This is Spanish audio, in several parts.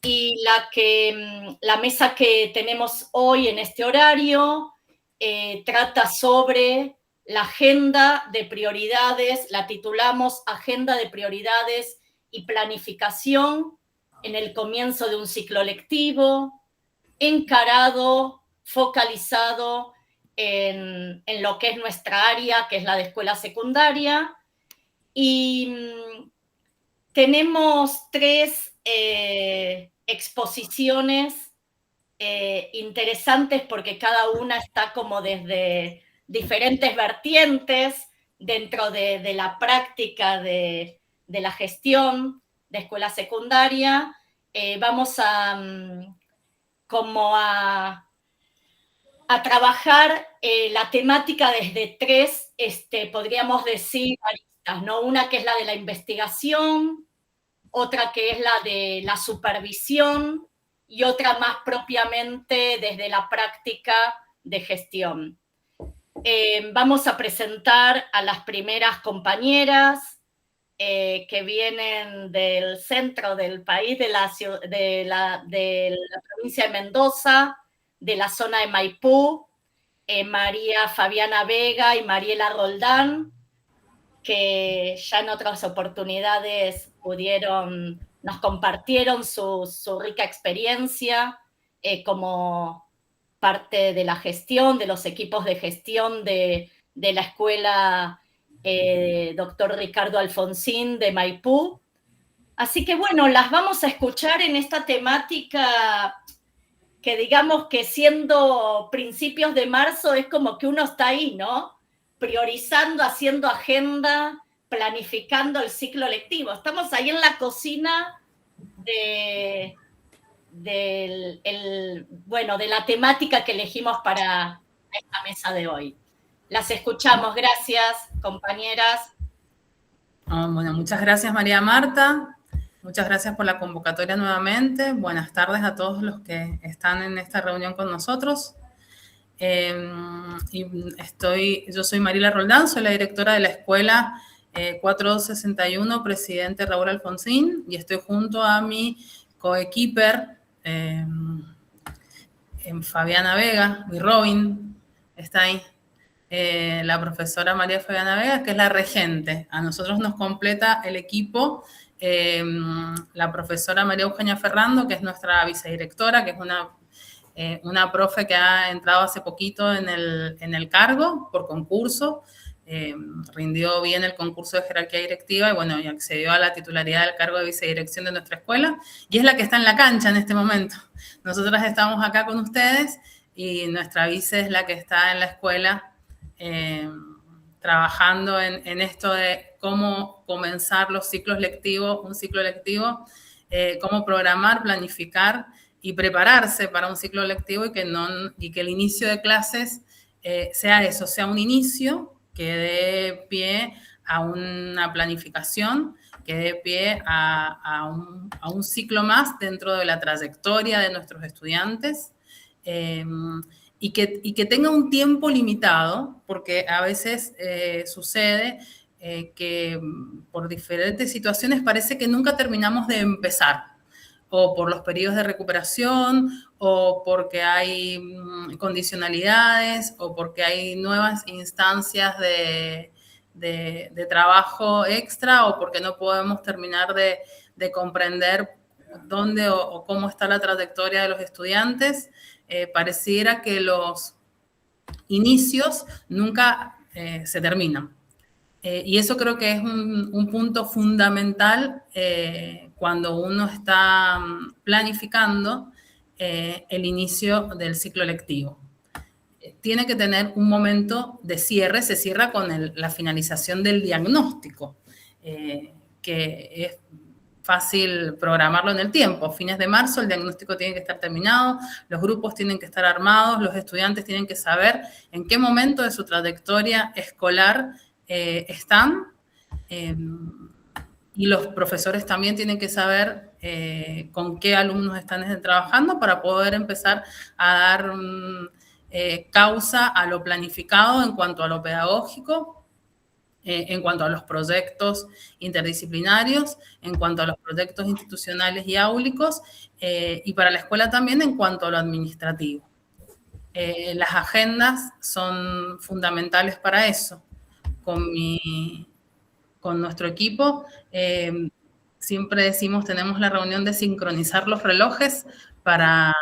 y la mesa que tenemos hoy en este horario trata sobre la agenda de prioridades, la titulamos Agenda de Prioridades y Planificación en el comienzo de un ciclo lectivo, encarado, focalizado en lo que es nuestra área, que es la de escuela secundaria. Y tenemos tres exposiciones interesantes porque cada una está como desde diferentes vertientes dentro de la práctica de la gestión de escuela secundaria. Vamos como a trabajar la temática desde tres, podríamos decir, aristas, ¿no? Una que es la de la investigación, otra que es la de la supervisión y otra más propiamente desde la práctica de gestión. Vamos a presentar a las primeras compañeras que vienen del centro del país, de la provincia de Mendoza, de la zona de Maipú, María Fabiana Vega y Mariela Roldán, que ya en otras oportunidades nos compartieron su rica experiencia como parte de la gestión, de los equipos de gestión de la escuela Dr. Ricardo Alfonsín de Maipú. Así que bueno, las vamos a escuchar en esta temática que digamos que siendo principios de marzo es como que uno está ahí, ¿no? Priorizando, haciendo agenda, planificando el ciclo lectivo. Estamos ahí en la cocina de la temática que elegimos para esta mesa de hoy. Las escuchamos. Gracias, compañeras. Bueno, muchas gracias, María Marta. Muchas gracias por la convocatoria nuevamente. Buenas tardes a todos los que están en esta reunión con nosotros. Yo soy Mariela Roldán, soy la directora de la escuela 4261, presidente Raúl Alfonsín, y estoy junto a mi coequiper, Fabiana Vega, mi Robin, está ahí. La profesora María Fabiana Vega, que es la regente. A nosotros nos completa el equipo la profesora María Eugenia Ferrando, que es nuestra vicedirectora, que es una profe que ha entrado hace poquito en el cargo por concurso, rindió bien el concurso de jerarquía directiva y bueno, y accedió a la titularidad del cargo de vicedirección de nuestra escuela, y es la que está en la cancha en este momento. Nosotras estamos acá con ustedes y nuestra vice es la que está en la escuela trabajando en esto de cómo comenzar los ciclos lectivos, un ciclo lectivo, cómo programar, planificar y prepararse para un ciclo lectivo y que el inicio de clases sea eso, sea un inicio que dé pie a una planificación, que dé pie a un ciclo más dentro de la trayectoria de nuestros estudiantes. Y que tenga un tiempo limitado, porque a veces sucede que por diferentes situaciones parece que nunca terminamos de empezar, o por los periodos de recuperación, o porque hay condicionalidades, o porque hay nuevas instancias de trabajo extra, o porque no podemos terminar de comprender dónde o cómo está la trayectoria de los estudiantes. Pareciera que los inicios nunca se terminan. Y eso creo que es un punto fundamental cuando uno está planificando el inicio del ciclo lectivo. Tiene que tener un momento de cierre, se cierra con la finalización del diagnóstico, que es fácil programarlo en el tiempo. Fines de marzo el diagnóstico tiene que estar terminado, los grupos tienen que estar armados, los estudiantes tienen que saber en qué momento de su trayectoria escolar están, y los profesores también tienen que saber con qué alumnos están trabajando para poder empezar a dar causa a lo planificado en cuanto a lo pedagógico, en cuanto a los proyectos interdisciplinarios, en cuanto a los proyectos institucionales y áulicos, y para la escuela también en cuanto a lo administrativo. Las agendas son fundamentales para eso. Con nuestro equipo siempre decimos, tenemos la reunión de sincronizar los relojes para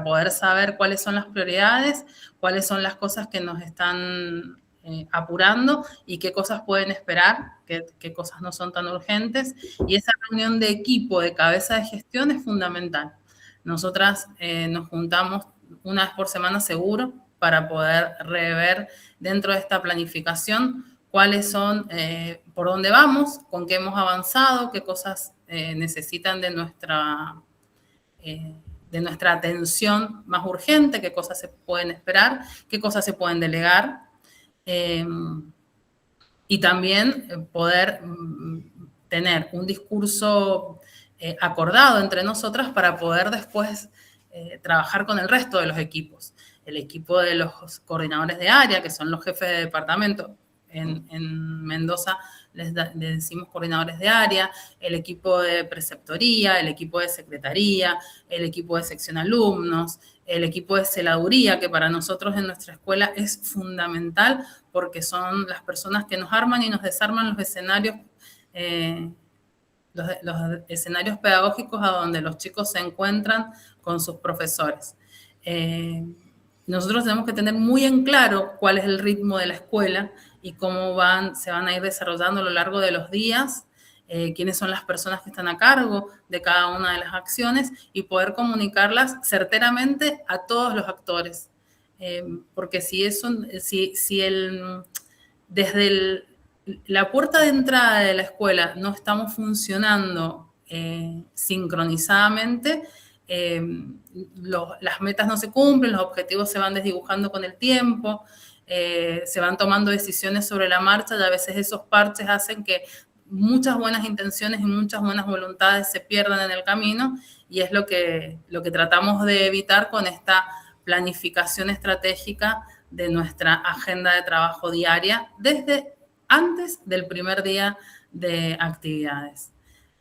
poder saber cuáles son las prioridades, cuáles son las cosas que nos están apurando y qué cosas pueden esperar, qué cosas no son tan urgentes. Y esa reunión de equipo, de cabeza de gestión, es fundamental. Nosotras nos juntamos una vez por semana seguro para poder rever dentro de esta planificación cuáles son, por dónde vamos, con qué hemos avanzado, qué cosas necesitan de nuestra atención más urgente, qué cosas se pueden esperar, qué cosas se pueden delegar, y también poder tener un discurso acordado entre nosotras para poder después trabajar con el resto de los equipos. El equipo de los coordinadores de área, que son los jefes de departamento. En Mendoza les decimos coordinadores de área, el equipo de preceptoría, el equipo de secretaría, el equipo de sección alumnos, el equipo de celaduría, que para nosotros en nuestra escuela es fundamental porque son las personas que nos arman y nos desarman los escenarios pedagógicos a donde los chicos se encuentran con sus profesores. Nosotros tenemos que tener muy en claro cuál es el ritmo de la escuela y cómo se van a ir desarrollando a lo largo de los días, quiénes son las personas que están a cargo de cada una de las acciones y poder comunicarlas certeramente a todos los actores. Porque desde la puerta de entrada de la escuela no estamos funcionando sincronizadamente, las metas no se cumplen, los objetivos se van desdibujando con el tiempo, se van tomando decisiones sobre la marcha y a veces esos parches hacen que muchas buenas intenciones y muchas buenas voluntades se pierdan en el camino, y es lo que tratamos de evitar con esta planificación estratégica de nuestra agenda de trabajo diaria desde antes del primer día de actividades.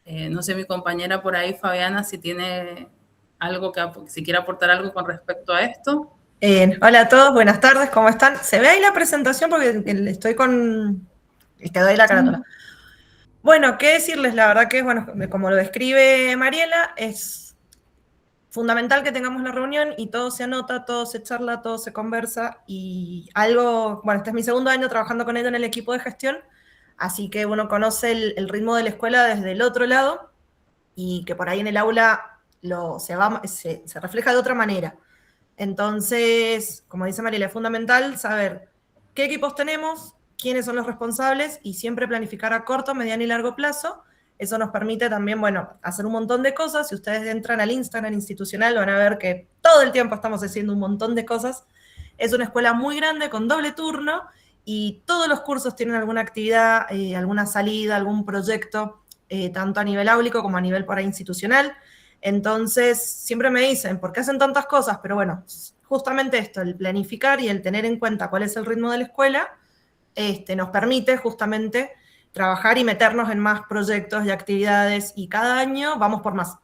No sé, mi compañera por ahí, Fabiana, si tiene algo si quiere aportar algo con respecto a esto. Hola a todos, buenas tardes, ¿cómo están? ¿Se ve ahí la presentación? Porque estoy con... Te doy la carátula. Bueno, qué decirles, la verdad que es, bueno, como lo describe Mariela, es fundamental que tengamos la reunión y todo se anota, todo se charla, todo se conversa, y bueno, este es mi segundo año trabajando con ella en el equipo de gestión, así que uno conoce el ritmo de la escuela desde el otro lado, y que por ahí en el aula se refleja de otra manera. Entonces, como dice Mariela, es fundamental saber qué equipos tenemos, quiénes son los responsables y siempre planificar a corto, mediano y largo plazo. Eso nos permite también, bueno, hacer un montón de cosas. Si ustedes entran al Instagram institucional van a ver que todo el tiempo estamos haciendo un montón de cosas. Es una escuela muy grande con doble turno y todos los cursos tienen alguna actividad, alguna salida, algún proyecto, tanto a nivel áulico como a nivel por ahí institucional. Entonces, siempre me dicen, ¿por qué hacen tantas cosas? Pero bueno, justamente esto, el planificar y el tener en cuenta cuál es el ritmo de la escuela, nos permite justamente trabajar y meternos en más proyectos y actividades, y cada año vamos por más.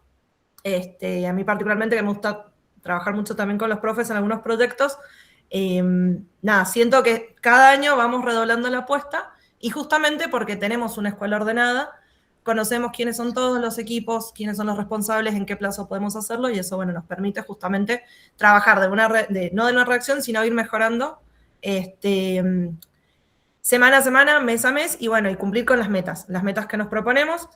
A mí particularmente, que me gusta trabajar mucho también con los profes en algunos proyectos, siento que cada año vamos redoblando la apuesta, y justamente porque tenemos una escuela ordenada, conocemos quiénes son todos los equipos, quiénes son los responsables, en qué plazo podemos hacerlo, y eso, bueno, nos permite justamente trabajar no de una reacción, sino ir mejorando semana a semana, mes a mes, y bueno, y cumplir con las metas que nos proponemos.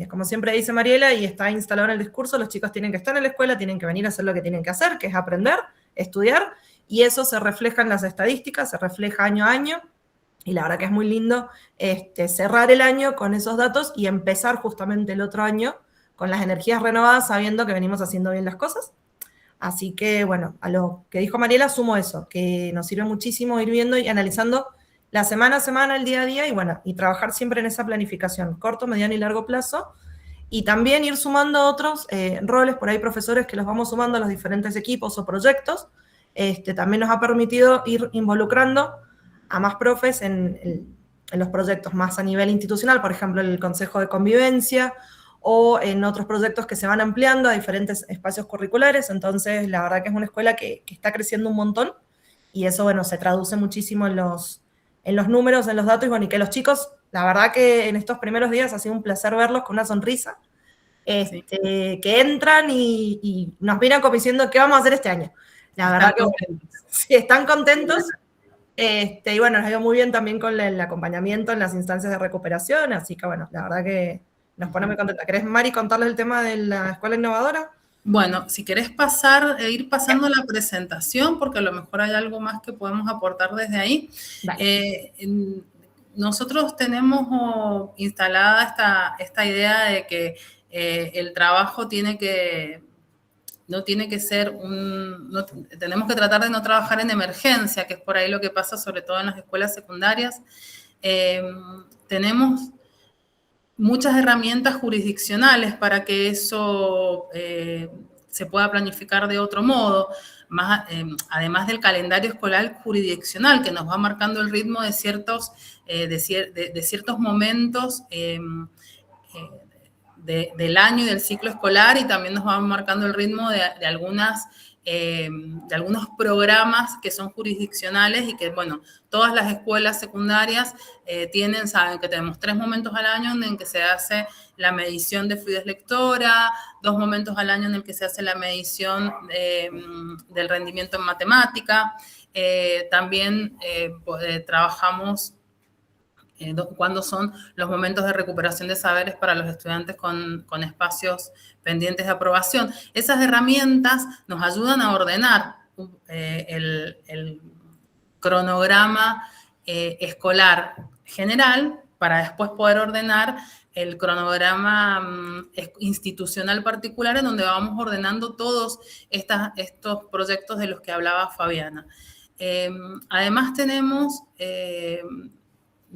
Como siempre dice Mariela, y está instalado en el discurso, los chicos tienen que estar en la escuela, tienen que venir a hacer lo que tienen que hacer, que es aprender, estudiar, y eso se refleja en las estadísticas, se refleja año a año, y la verdad que es muy lindo cerrar el año con esos datos y empezar justamente el otro año con las energías renovadas, sabiendo que venimos haciendo bien las cosas. Así que, bueno, a lo que dijo Mariela sumo eso, que nos sirve muchísimo ir viendo y analizando la semana a semana, el día a día, y bueno, y trabajar siempre en esa planificación, corto, mediano y largo plazo, y también ir sumando otros roles, por ahí profesores que los vamos sumando a los diferentes equipos o proyectos. También nos ha permitido ir involucrando a más profes en los proyectos más a nivel institucional, por ejemplo, el Consejo de Convivencia, o en otros proyectos que se van ampliando a diferentes espacios curriculares. Entonces, la verdad que es una escuela que está creciendo un montón, y eso, bueno, se traduce muchísimo en los números, en los datos, y bueno, y que los chicos, la verdad que en estos primeros días ha sido un placer verlos con una sonrisa, Sí. que entran y nos miran como diciendo, ¿qué vamos a hacer este año? La verdad Están que contentos. sí, están contentos. Y bueno, nos ha ido muy bien también con el acompañamiento en las instancias de recuperación, así que bueno, la verdad que nos pone muy contenta. ¿Querés, Mari, contarles el tema de la escuela innovadora? Bueno, si querés ir pasando la presentación, porque a lo mejor hay algo más que podemos aportar desde ahí. Nosotros tenemos instalada esta idea de que el trabajo no tiene que ser tenemos que tratar de no trabajar en emergencia, que es por ahí lo que pasa sobre todo en las escuelas secundarias. Tenemos muchas herramientas jurisdiccionales para que eso se pueda planificar de otro modo, además del calendario escolar jurisdiccional que nos va marcando el ritmo de ciertos momentos del año y del ciclo escolar, y también nos va marcando el ritmo de algunos programas que son jurisdiccionales y que, bueno, todas las escuelas secundarias saben que tenemos 3 momentos al año en que se hace la medición de fluidez lectora, 2 momentos al año en el que se hace la medición del rendimiento en matemática. También trabajamos cuándo son los momentos de recuperación de saberes para los estudiantes con espacios pendientes de aprobación. Esas herramientas nos ayudan a ordenar el cronograma escolar general para después poder ordenar el cronograma institucional particular, en donde vamos ordenando todos estos proyectos de los que hablaba Fabiana. Además tenemos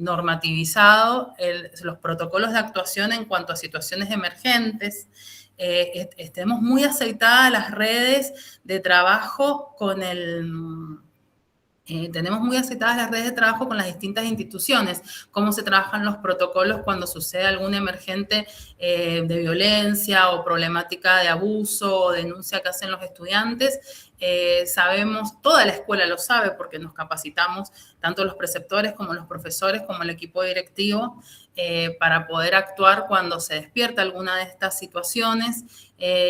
normativizado los protocolos de actuación en cuanto a situaciones emergentes. Tenemos muy aceitadas las redes de trabajo tenemos muy aceitadas las redes de trabajo con las distintas instituciones, cómo se trabajan los protocolos cuando sucede algún emergente de violencia o problemática de abuso o denuncia que hacen los estudiantes. Sabemos, toda la escuela lo sabe porque nos capacitamos, tanto los preceptores como los profesores, como el equipo directivo, para poder actuar cuando se despierta alguna de estas situaciones,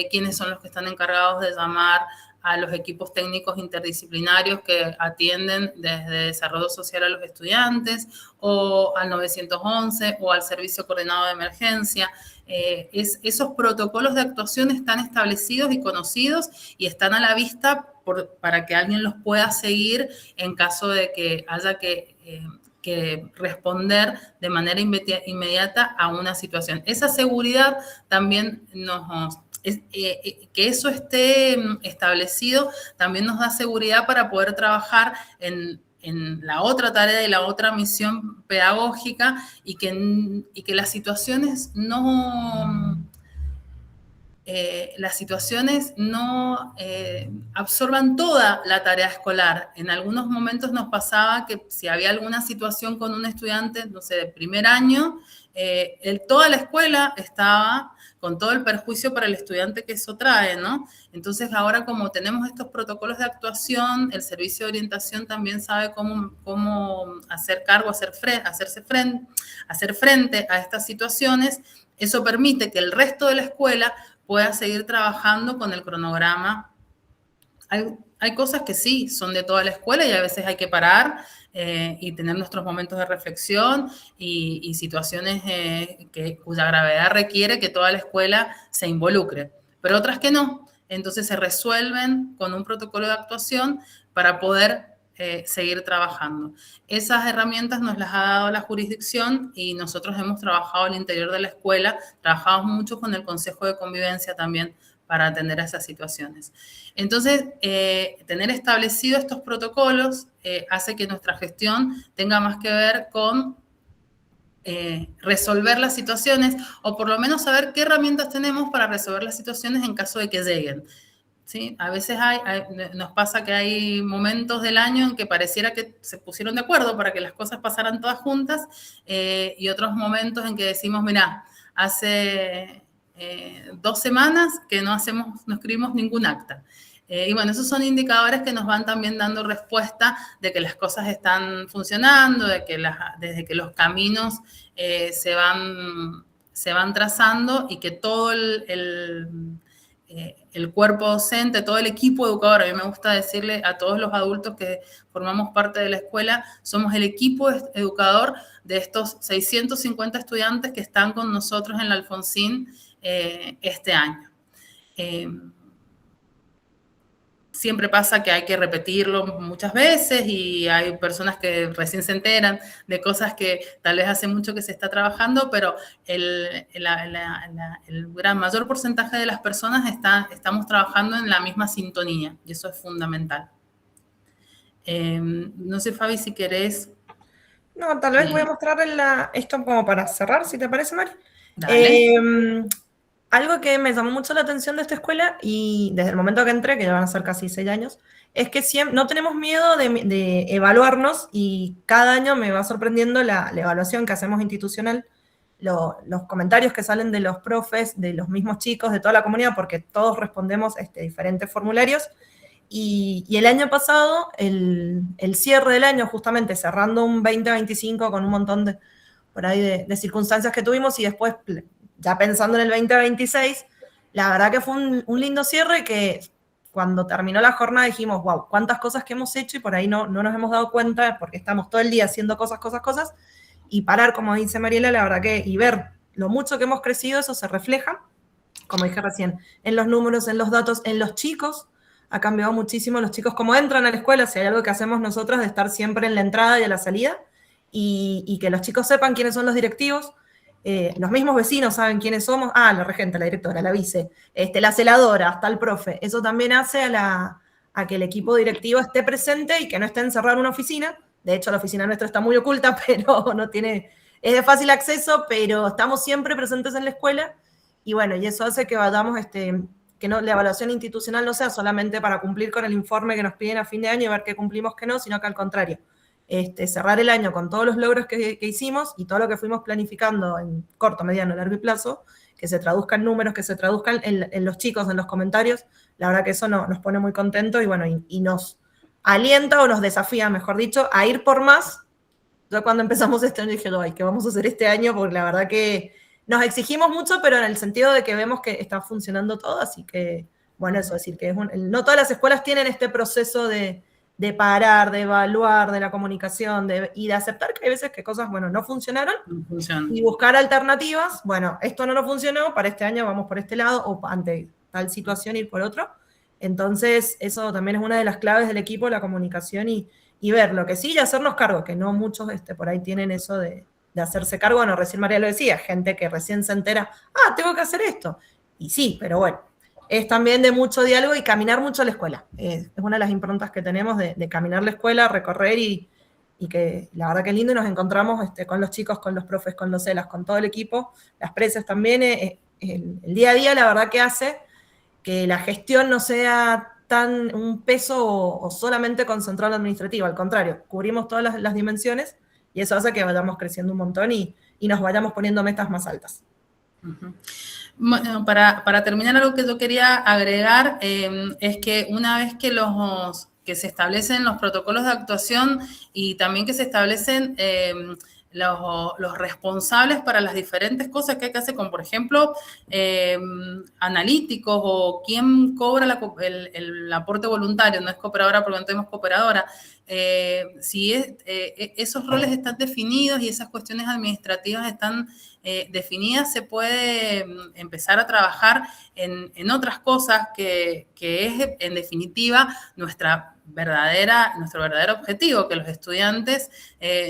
quiénes son los que están encargados de llamar a los equipos técnicos interdisciplinarios que atienden desde desarrollo social a los estudiantes, o al 911 o al servicio coordinado de emergencia. Esos protocolos de actuación están establecidos y conocidos y están a la vista para que alguien los pueda seguir en caso de que haya que responder de manera inmediata a una situación. Esa seguridad también que eso esté establecido también nos da seguridad para poder trabajar en la otra tarea y la otra misión pedagógica, y que las situaciones no absorban toda la tarea escolar. En algunos momentos nos pasaba que si había alguna situación con un estudiante, no sé, de primer año, toda la escuela estaba con todo el perjuicio para el estudiante que eso trae, ¿no? Entonces ahora, como tenemos estos protocolos de actuación, el servicio de orientación también sabe cómo hacer cargo, hacer frente a estas situaciones. Eso permite que el resto de la escuela pueda seguir trabajando con el cronograma. Hay cosas que sí son de toda la escuela y a veces hay que parar y tener nuestros momentos de reflexión y situaciones cuya gravedad requiere que toda la escuela se involucre, pero otras que no. Entonces se resuelven con un protocolo de actuación para poder seguir trabajando. Esas herramientas nos las ha dado la jurisdicción y nosotros hemos trabajado al interior de la escuela, trabajamos mucho con el Consejo de Convivencia también para atender a esas situaciones. Entonces, tener establecidos estos protocolos hace que nuestra gestión tenga más que ver con resolver las situaciones, o por lo menos saber qué herramientas tenemos para resolver las situaciones en caso de que lleguen. ¿sí? A veces nos pasa que hay momentos del año en que pareciera que se pusieron de acuerdo para que las cosas pasaran todas juntas, y otros momentos en que decimos, mira, hace 2 semanas que no escribimos ningún acta. Y bueno, esos son indicadores que nos van también dando respuesta de que las cosas están funcionando, desde que los caminos se van trazando y que todo el cuerpo docente, todo el equipo educador, a mí me gusta decirle a todos los adultos que formamos parte de la escuela, somos el equipo educador de estos 650 estudiantes que están con nosotros en la Alfonsín este año. Siempre pasa que hay que repetirlo muchas veces y hay personas que recién se enteran de cosas que tal vez hace mucho que se está trabajando, pero el gran mayor porcentaje de las personas estamos trabajando en la misma sintonía y eso es fundamental. No sé, Fabi, si querés... No, tal vez voy a mostrar esto como para cerrar, si te parece, Mari. Dale. Algo que me llamó mucho la atención de esta escuela, y desde el momento que entré, que ya van a ser casi 6 años, es que no tenemos miedo de evaluarnos, y cada año me va sorprendiendo la evaluación que hacemos institucional, los comentarios que salen de los profes, de los mismos chicos, de toda la comunidad, porque todos respondemos diferentes formularios. Y el año pasado, el cierre del año, justamente cerrando un 2025 con un montón por ahí de circunstancias que tuvimos, y después, ya pensando en el 2026, la verdad que fue un lindo cierre, que cuando terminó la jornada dijimos, wow, cuántas cosas que hemos hecho, y por ahí no nos hemos dado cuenta porque estamos todo el día haciendo cosas, y parar, como dice Mariela, la verdad que, y ver lo mucho que hemos crecido, eso se refleja, como dije recién, en los números, en los datos, en los chicos. Ha cambiado muchísimo los chicos como entran a la escuela. Si hay algo que hacemos nosotros, de estar siempre en la entrada y a la salida, y que los chicos sepan quiénes son los directivos. Los mismos vecinos saben quiénes somos. La regente, la directora, la vice, la celadora, hasta el profe. Eso también hace a que el equipo directivo esté presente y que no esté encerrado en una oficina. De hecho, la oficina nuestra está muy oculta, pero es de fácil acceso, pero estamos siempre presentes en la escuela. Y bueno, y eso hace que vayamos, que no, la evaluación institucional no sea solamente para cumplir con el informe que nos piden a fin de año y ver qué cumplimos, qué no, sino que al contrario, cerrar el año con todos los logros que hicimos y todo lo que fuimos planificando en corto, mediano, largo y plazo, que se traduzcan en números, que se traduzcan en los chicos, en los comentarios. La verdad que eso nos pone muy contentos, y bueno, y nos alienta, o nos desafía, mejor dicho, a ir por más. Yo cuando empezamos este año dije, ay, ¿qué vamos a hacer este año? Porque la verdad que nos exigimos mucho, pero en el sentido de que vemos que está funcionando todo, así que, bueno, eso, decir que no todas las escuelas tienen este proceso de parar, de evaluar, de la comunicación, y de aceptar que hay veces que cosas, bueno, no funcionaron, y buscar alternativas. Bueno, esto no nos funcionó, para este año vamos por este lado, o ante tal situación ir por otro. Entonces, eso también es una de las claves del equipo, la comunicación, y ver lo que sí, y hacernos cargo, que no muchos por ahí tienen eso de hacerse cargo. Bueno, recién María lo decía, gente que recién se entera, tengo que hacer esto. Y sí, pero bueno, es también de mucho diálogo y caminar mucho a la escuela. Es una de las improntas que tenemos de caminar la escuela, recorrer, y que la verdad que es lindo, y nos encontramos con los chicos, con los profes, con los CELAS, con todo el equipo, las presas también. El día a día, la verdad que hace que la gestión no sea tan un peso o solamente concentrado en la administrativa. Al contrario, cubrimos todas las dimensiones, y eso hace que vayamos creciendo un montón y nos vayamos poniendo metas más altas. Bueno, para terminar, algo que yo quería agregar es que una vez que se establecen los protocolos de actuación, y también que se establecen los responsables para las diferentes cosas que hay que hacer, como por ejemplo analíticos, o quién cobra el aporte voluntario, no es cooperadora porque no tenemos cooperadora. Si esos roles están definidos y esas cuestiones administrativas están definidas, se puede empezar a trabajar en otras cosas que es, en definitiva, nuestro verdadero objetivo, que los estudiantes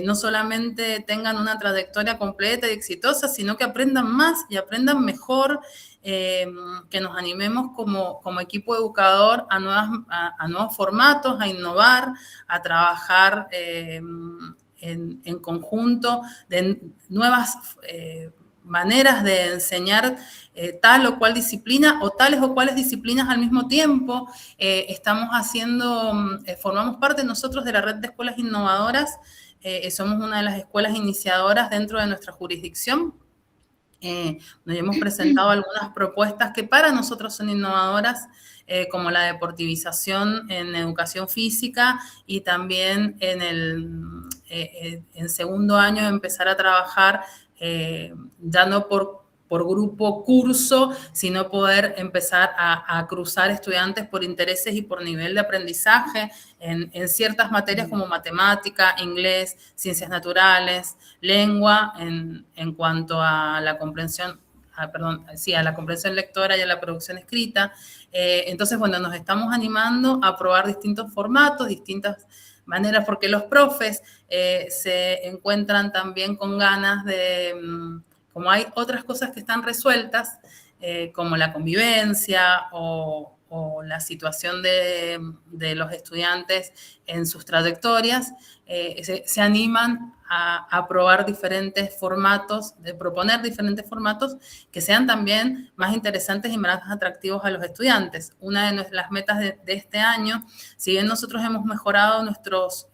no solamente tengan una trayectoria completa y exitosa, sino que aprendan más y aprendan mejor, que nos animemos como equipo educador a nuevos formatos, a innovar, a trabajar en conjunto de nuevas maneras de enseñar tal o cual disciplina o tales o cuales disciplinas al mismo tiempo. Estamos formamos parte nosotros de la red de escuelas innovadoras, somos una de las escuelas iniciadoras dentro de nuestra jurisdicción. Nos hemos presentado algunas propuestas que para nosotros son innovadoras, como la deportivización en educación física y también en segundo año empezar a trabajar ya no por grupo curso, sino poder empezar a cruzar estudiantes por intereses y por nivel de aprendizaje en ciertas materias como matemática, inglés, ciencias naturales, lengua, en cuanto a la comprensión, a la comprensión lectora y a la producción escrita. Entonces, bueno, nos estamos animando a probar distintos formatos, distintas maneras, porque los profes se encuentran también con ganas de, como hay otras cosas que están resueltas, como la convivencia o la situación de los estudiantes en sus trayectorias, se animan a probar diferentes formatos, de proponer diferentes formatos que sean también más interesantes y más atractivos a los estudiantes. Una de las metas de este año, si bien nosotros hemos mejorado nuestros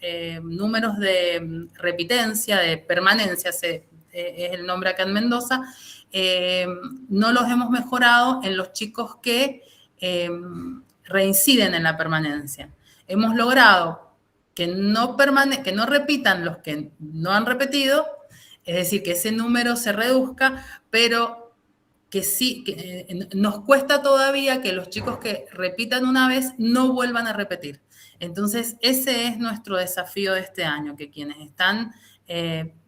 números de repitencia, de permanencia, es el nombre acá en Mendoza, no los hemos mejorado en los chicos que reinciden en la permanencia. Hemos logrado que no repitan los que no han repetido, es decir, que ese número se reduzca, pero que sí, que nos cuesta todavía que los chicos que repitan una vez no vuelvan a repetir. Entonces, ese es nuestro desafío de este año, que quienes están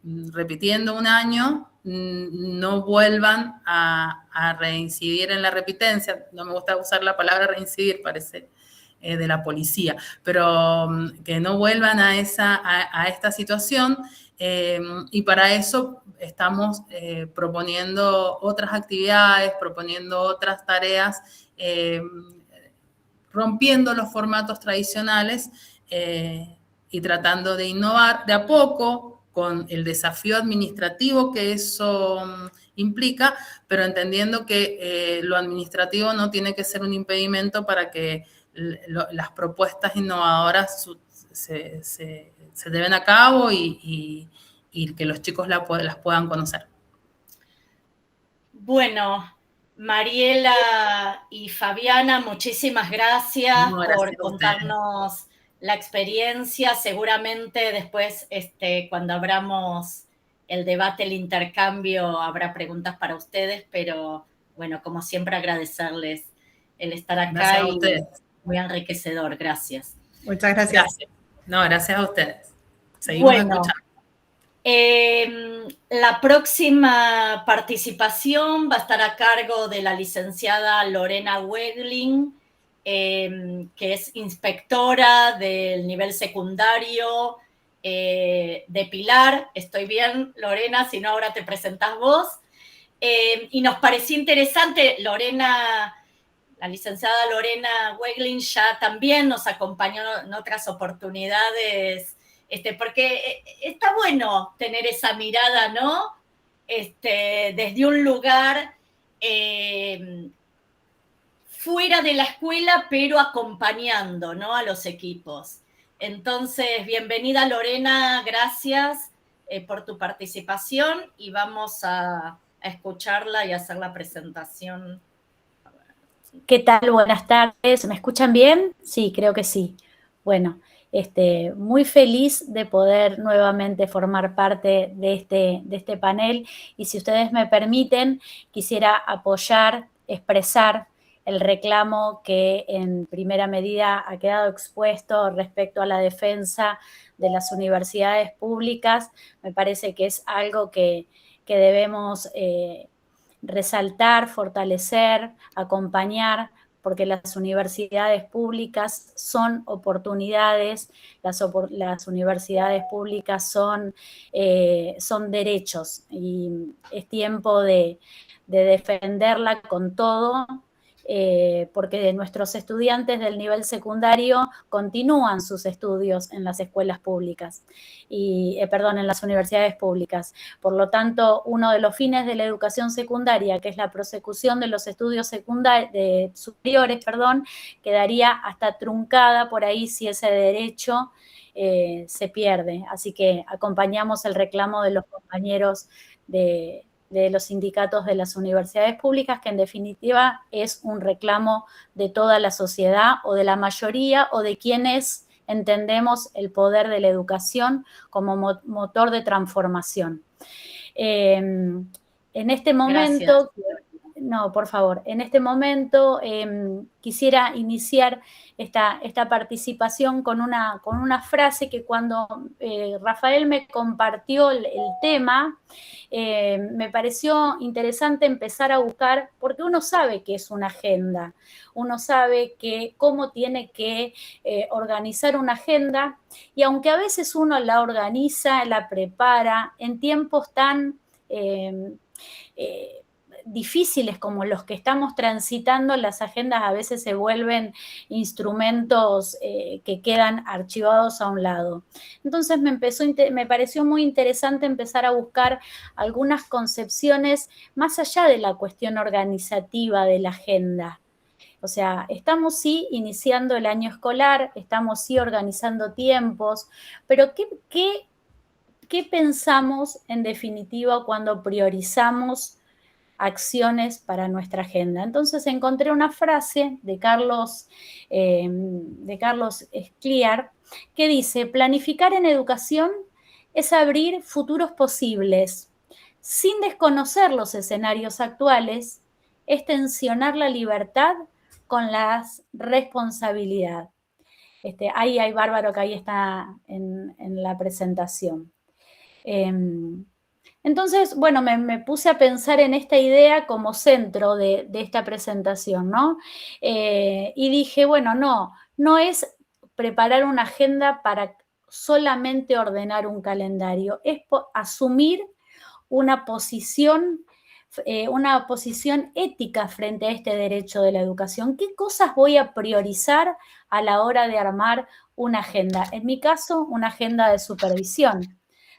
repitiendo un año no vuelvan a reincidir en la repitencia. No me gusta usar la palabra reincidir, parece de la policía, pero que no vuelvan a esta situación, y para eso estamos proponiendo otras actividades, proponiendo otras tareas, rompiendo los formatos tradicionales y tratando de innovar de a poco, con el desafío administrativo que eso implica, pero entendiendo que lo administrativo no tiene que ser un impedimento para que las propuestas innovadoras se lleven a cabo y que los chicos las puedan conocer. Bueno, Mariela y Fabiana, muchísimas gracias, por contarnos la experiencia. Seguramente después, cuando abramos el debate, el intercambio, habrá preguntas para ustedes, pero bueno, como siempre, agradecerles el estar acá. Gracias a ustedes. Muy enriquecedor, gracias. Muchas gracias. No, gracias a ustedes. Seguimos escuchando. La próxima participación va a estar a cargo de la licenciada Lorena Wegling, que es inspectora del nivel secundario de Pilar. ¿Estoy bien, Lorena? Si no, ahora te presentás vos. Y nos pareció interesante, Lorena, la licenciada Lorena Wegling ya también nos acompañó en otras oportunidades, porque está bueno tener esa mirada, ¿no? Desde un lugar fuera de la escuela, pero acompañando, ¿no?, a los equipos. Entonces, bienvenida, Lorena, gracias por tu participación, y vamos a escucharla y hacer la presentación. ¿Qué tal? Buenas tardes. ¿Me escuchan bien? Sí, creo que sí. Bueno, muy feliz de poder nuevamente formar parte de este panel, y si ustedes me permiten, quisiera apoyar, expresar el reclamo que en primera medida ha quedado expuesto respecto a la defensa de las universidades públicas. Me parece que es algo que debemos resaltar, fortalecer, acompañar, porque las universidades públicas son oportunidades, las universidades públicas son derechos, y es tiempo de defenderla con todo, porque nuestros estudiantes del nivel secundario continúan sus estudios en las escuelas públicas, en las universidades públicas. Por lo tanto, uno de los fines de la educación secundaria, que es la prosecución de los estudios superiores, quedaría hasta truncada por ahí si ese derecho se pierde. Así que acompañamos el reclamo de los compañeros de los sindicatos de las universidades públicas, que en definitiva es un reclamo de toda la sociedad o de la mayoría o de quienes entendemos el poder de la educación como motor de transformación. En este momento... Gracias. No, por favor. En este momento quisiera iniciar esta participación con una frase que cuando Rafael me compartió el tema, me pareció interesante empezar a buscar, porque uno sabe que es una agenda, uno sabe cómo tiene que organizar una agenda, y aunque a veces uno la organiza, la prepara en tiempos tan... difíciles como los que estamos transitando, las agendas a veces se vuelven instrumentos que quedan archivados a un lado. Entonces me pareció muy interesante empezar a buscar algunas concepciones más allá de la cuestión organizativa de la agenda. O sea, estamos sí iniciando el año escolar, estamos sí organizando tiempos, pero ¿qué pensamos en definitiva cuando priorizamos acciones para nuestra agenda? Entonces encontré una frase de Carlos Escliar que dice: planificar en educación es abrir futuros posibles. Sin desconocer los escenarios actuales, es tensionar la libertad con la responsabilidad. Ahí Bárbaro, que ahí está en la presentación. Entonces, bueno, me puse a pensar en esta idea como centro de esta presentación, ¿no? Y dije, bueno, no es preparar una agenda para solamente ordenar un calendario, es asumir una posición ética frente a este derecho de la educación. ¿Qué cosas voy a priorizar a la hora de armar una agenda? En mi caso, una agenda de supervisión.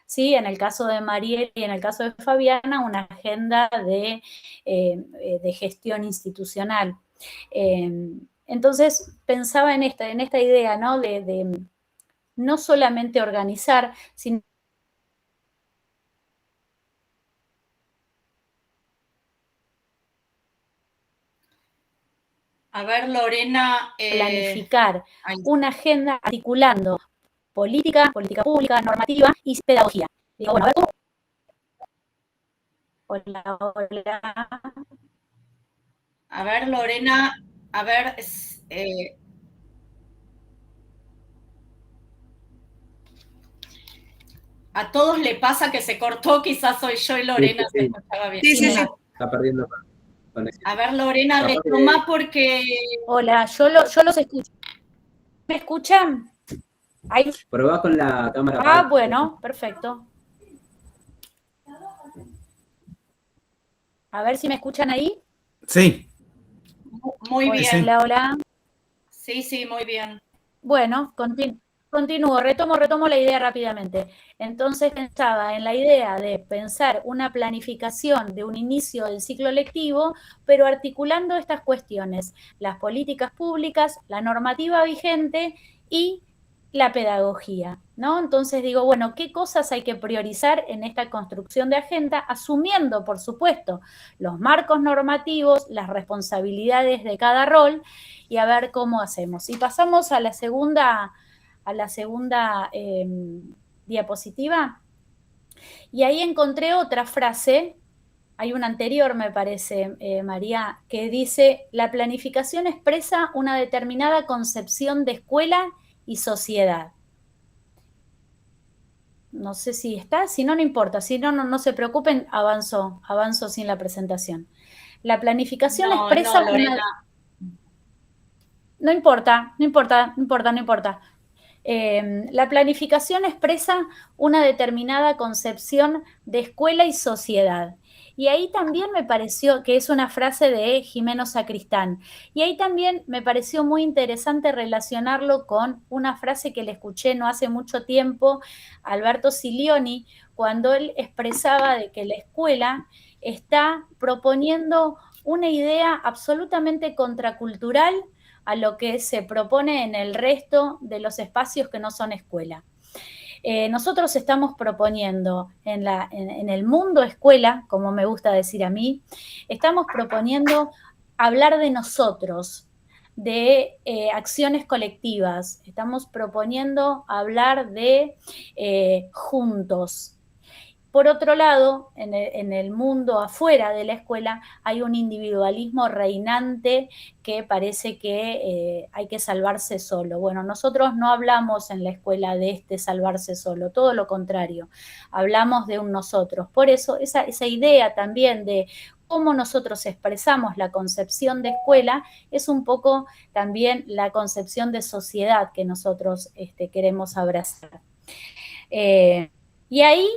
¿Sí? En el caso de Mariel y en el caso de Fabiana, una agenda de gestión institucional. Entonces, pensaba en esta idea, ¿no? De no solamente organizar, sino a ver, Lorena, planificar una agenda articulando política pública, normativa y pedagogía. Digo, bueno, a ver cómo... Hola. A ver, Lorena, a ver... a todos le pasa que se cortó, quizás soy yo y Lorena se escuchaba bien. Sí. Está perdiendo conexión. A ver, Lorena, retoma porque... Hola, yo los escucho. ¿Me escuchan? Ahí. Probá con la cámara. Ah, bueno, perfecto. A ver si me escuchan ahí. Sí. Muy bien. Hola. Sí, muy bien. Bueno, continúo, retomo la idea rápidamente. Entonces pensaba en la idea de pensar una planificación de un inicio del ciclo lectivo, pero articulando estas cuestiones: las políticas públicas, la normativa vigente y la pedagogía, ¿no? Entonces digo, bueno, ¿qué cosas hay que priorizar en esta construcción de agenda? Asumiendo, por supuesto, los marcos normativos, las responsabilidades de cada rol, y a ver cómo hacemos. Y pasamos a la segunda diapositiva, y ahí encontré otra frase, hay una anterior, me parece, María, que dice: la planificación expresa una determinada concepción de escuela y sociedad. No sé si está, si no, no importa, si no se preocupen, avanzo sin la presentación. La planificación expresa una... No importa. La planificación expresa una determinada concepción de escuela y sociedad. Y ahí también me pareció, que es una frase de Jimeno Sacristán, y ahí también me pareció muy interesante relacionarlo con una frase que le escuché no hace mucho tiempo a Alberto Silioni, cuando él expresaba de que la escuela está proponiendo una idea absolutamente contracultural a lo que se propone en el resto de los espacios que no son escuela. Nosotros estamos proponiendo en el mundo escuela, como me gusta decir a mí, estamos proponiendo hablar de nosotros, de acciones colectivas, estamos proponiendo hablar de juntos. Por otro lado, en el mundo afuera de la escuela hay un individualismo reinante que parece que hay que salvarse solo. Bueno, nosotros no hablamos en la escuela de salvarse solo, todo lo contrario, hablamos de un nosotros. Por eso esa idea también de cómo nosotros expresamos la concepción de escuela es un poco también la concepción de sociedad que nosotros queremos abrazar. Y ahí,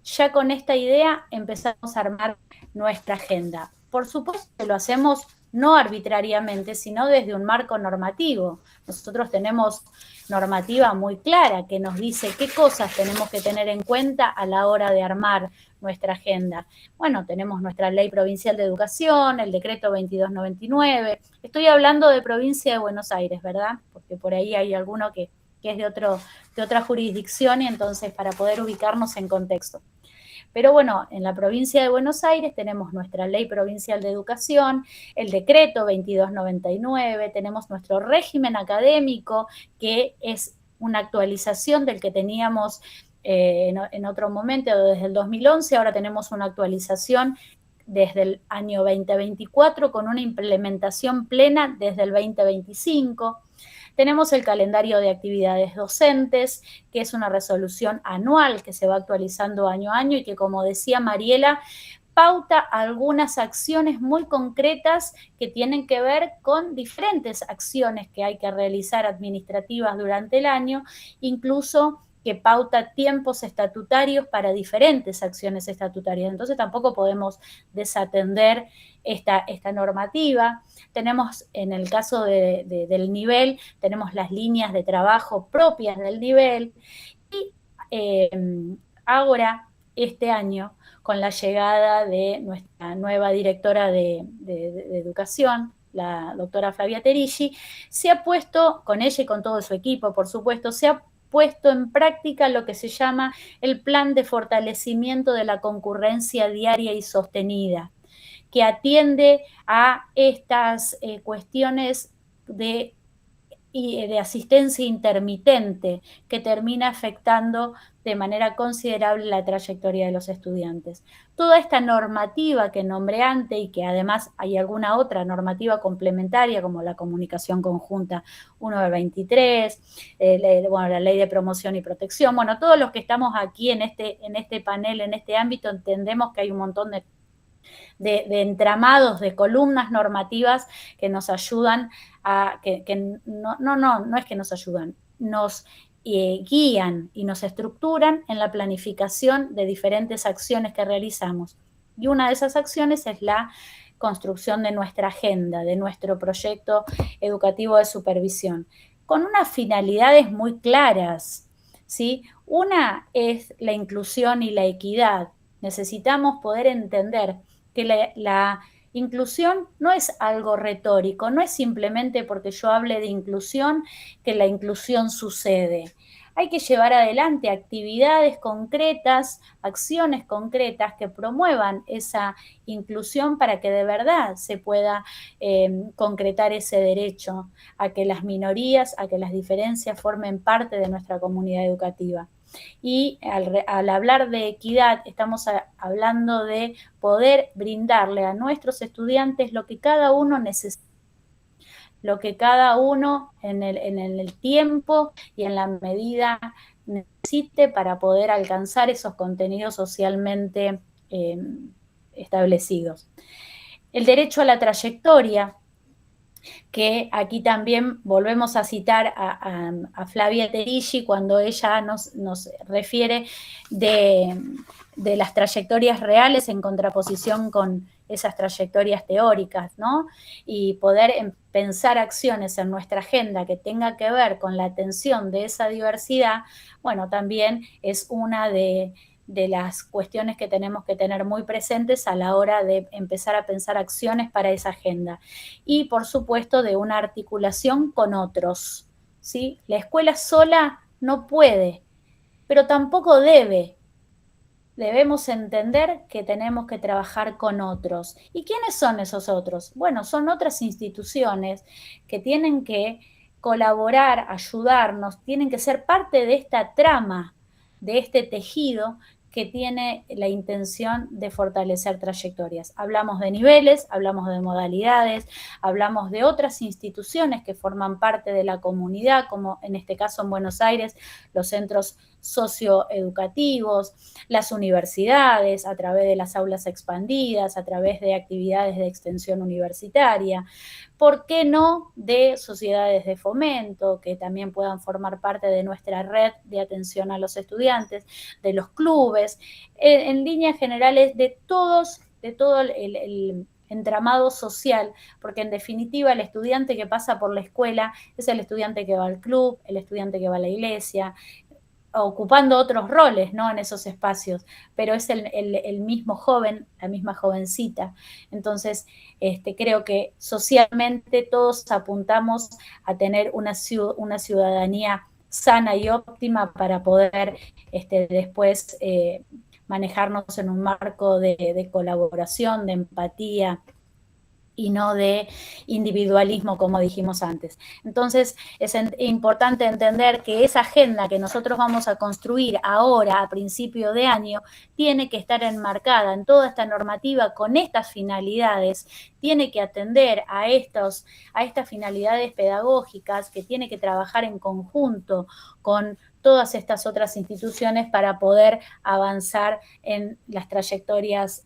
ya con esta idea, empezamos a armar nuestra agenda. Por supuesto que lo hacemos no arbitrariamente, sino desde un marco normativo. Nosotros tenemos normativa muy clara que nos dice qué cosas tenemos que tener en cuenta a la hora de armar nuestra agenda. Bueno, tenemos nuestra Ley Provincial de Educación, el Decreto 2299. Estoy hablando de Provincia de Buenos Aires, ¿verdad? Porque por ahí hay alguno que es de otra jurisdicción, y entonces para poder ubicarnos en contexto. Pero bueno, en la provincia de Buenos Aires tenemos nuestra Ley Provincial de Educación, el Decreto 2299, tenemos nuestro régimen académico, que es una actualización del que teníamos en otro momento, desde el 2011, ahora tenemos una actualización desde el año 2024 con una implementación plena desde el 2025. Tenemos el calendario de actividades docentes, que es una resolución anual que se va actualizando año a año y que, como decía Mariela, pauta algunas acciones muy concretas que tienen que ver con diferentes acciones que hay que realizar administrativas durante el año, incluso que pauta tiempos estatutarios para diferentes acciones estatutarias. Entonces tampoco podemos desatender esta normativa. Tenemos, en el caso del nivel, tenemos las líneas de trabajo propias del nivel, y ahora, este año, con la llegada de nuestra nueva directora de educación, la doctora Flavia Terici, se ha puesto, con ella y con todo su equipo, por supuesto, se ha puesto en práctica lo que se llama el Plan de Fortalecimiento de la Concurrencia Diaria y Sostenida, que atiende a estas cuestiones de asistencia intermitente que termina afectando de manera considerable la trayectoria de los estudiantes. Toda esta normativa que nombré antes, y que además hay alguna otra normativa complementaria como la comunicación conjunta 1 de 23, la ley de promoción y protección, bueno, todos los que estamos aquí en este panel, en este ámbito, entendemos que hay un montón de entramados, de columnas normativas que nos ayudan no es que nos ayudan, nos guían y nos estructuran en la planificación de diferentes acciones que realizamos. Y una de esas acciones es la construcción de nuestra agenda, de nuestro proyecto educativo de supervisión, con unas finalidades muy claras, ¿sí? Una es la inclusión y la equidad. Necesitamos poder entender que la inclusión no es algo retórico, no es simplemente porque yo hable de inclusión que la inclusión sucede. Hay que llevar adelante actividades concretas, acciones concretas que promuevan esa inclusión para que de verdad se pueda concretar ese derecho a que las minorías, a que las diferencias formen parte de nuestra comunidad educativa. Y al hablar de equidad, estamos hablando de poder brindarle a nuestros estudiantes lo que cada uno necesita, lo que cada uno en el tiempo y en la medida necesite para poder alcanzar esos contenidos socialmente establecidos. El derecho a la trayectoria que aquí también volvemos a citar a Flavia Terigi cuando ella nos refiere de las trayectorias reales en contraposición con esas trayectorias teóricas, ¿no? Y poder pensar acciones en nuestra agenda que tenga que ver con la atención de esa diversidad, bueno, también es una de las cuestiones que tenemos que tener muy presentes a la hora de empezar a pensar acciones para esa agenda. Y, por supuesto, de una articulación con otros, ¿sí? La escuela sola no puede, pero tampoco debe. Debemos entender que tenemos que trabajar con otros. ¿Y quiénes son esos otros? Bueno, son otras instituciones que tienen que colaborar, ayudarnos, tienen que ser parte de esta trama, de este tejido que tiene la intención de fortalecer trayectorias. Hablamos de niveles, hablamos de modalidades, hablamos de otras instituciones que forman parte de la comunidad, como en este caso en Buenos Aires, los centros socioeducativos, las universidades, a través de las aulas expandidas, a través de actividades de extensión universitaria, ¿por qué no de sociedades de fomento que también puedan formar parte de nuestra red de atención a los estudiantes, de los clubes, en líneas generales de todo el entramado social, porque en definitiva el estudiante que pasa por la escuela es el estudiante que va al club, el estudiante que va a la iglesia, ocupando otros roles, ¿no? En esos espacios, pero es el mismo joven, la misma jovencita. Entonces, creo que socialmente todos apuntamos a tener una ciudadanía sana y óptima para poder después manejarnos en un marco de colaboración, de empatía, y no de individualismo, como dijimos antes. Entonces, es importante entender que esa agenda que nosotros vamos a construir ahora, a principio de año, tiene que estar enmarcada en toda esta normativa con estas finalidades, tiene que atender a estas finalidades pedagógicas, que tiene que trabajar en conjunto con todas estas otras instituciones para poder avanzar en las trayectorias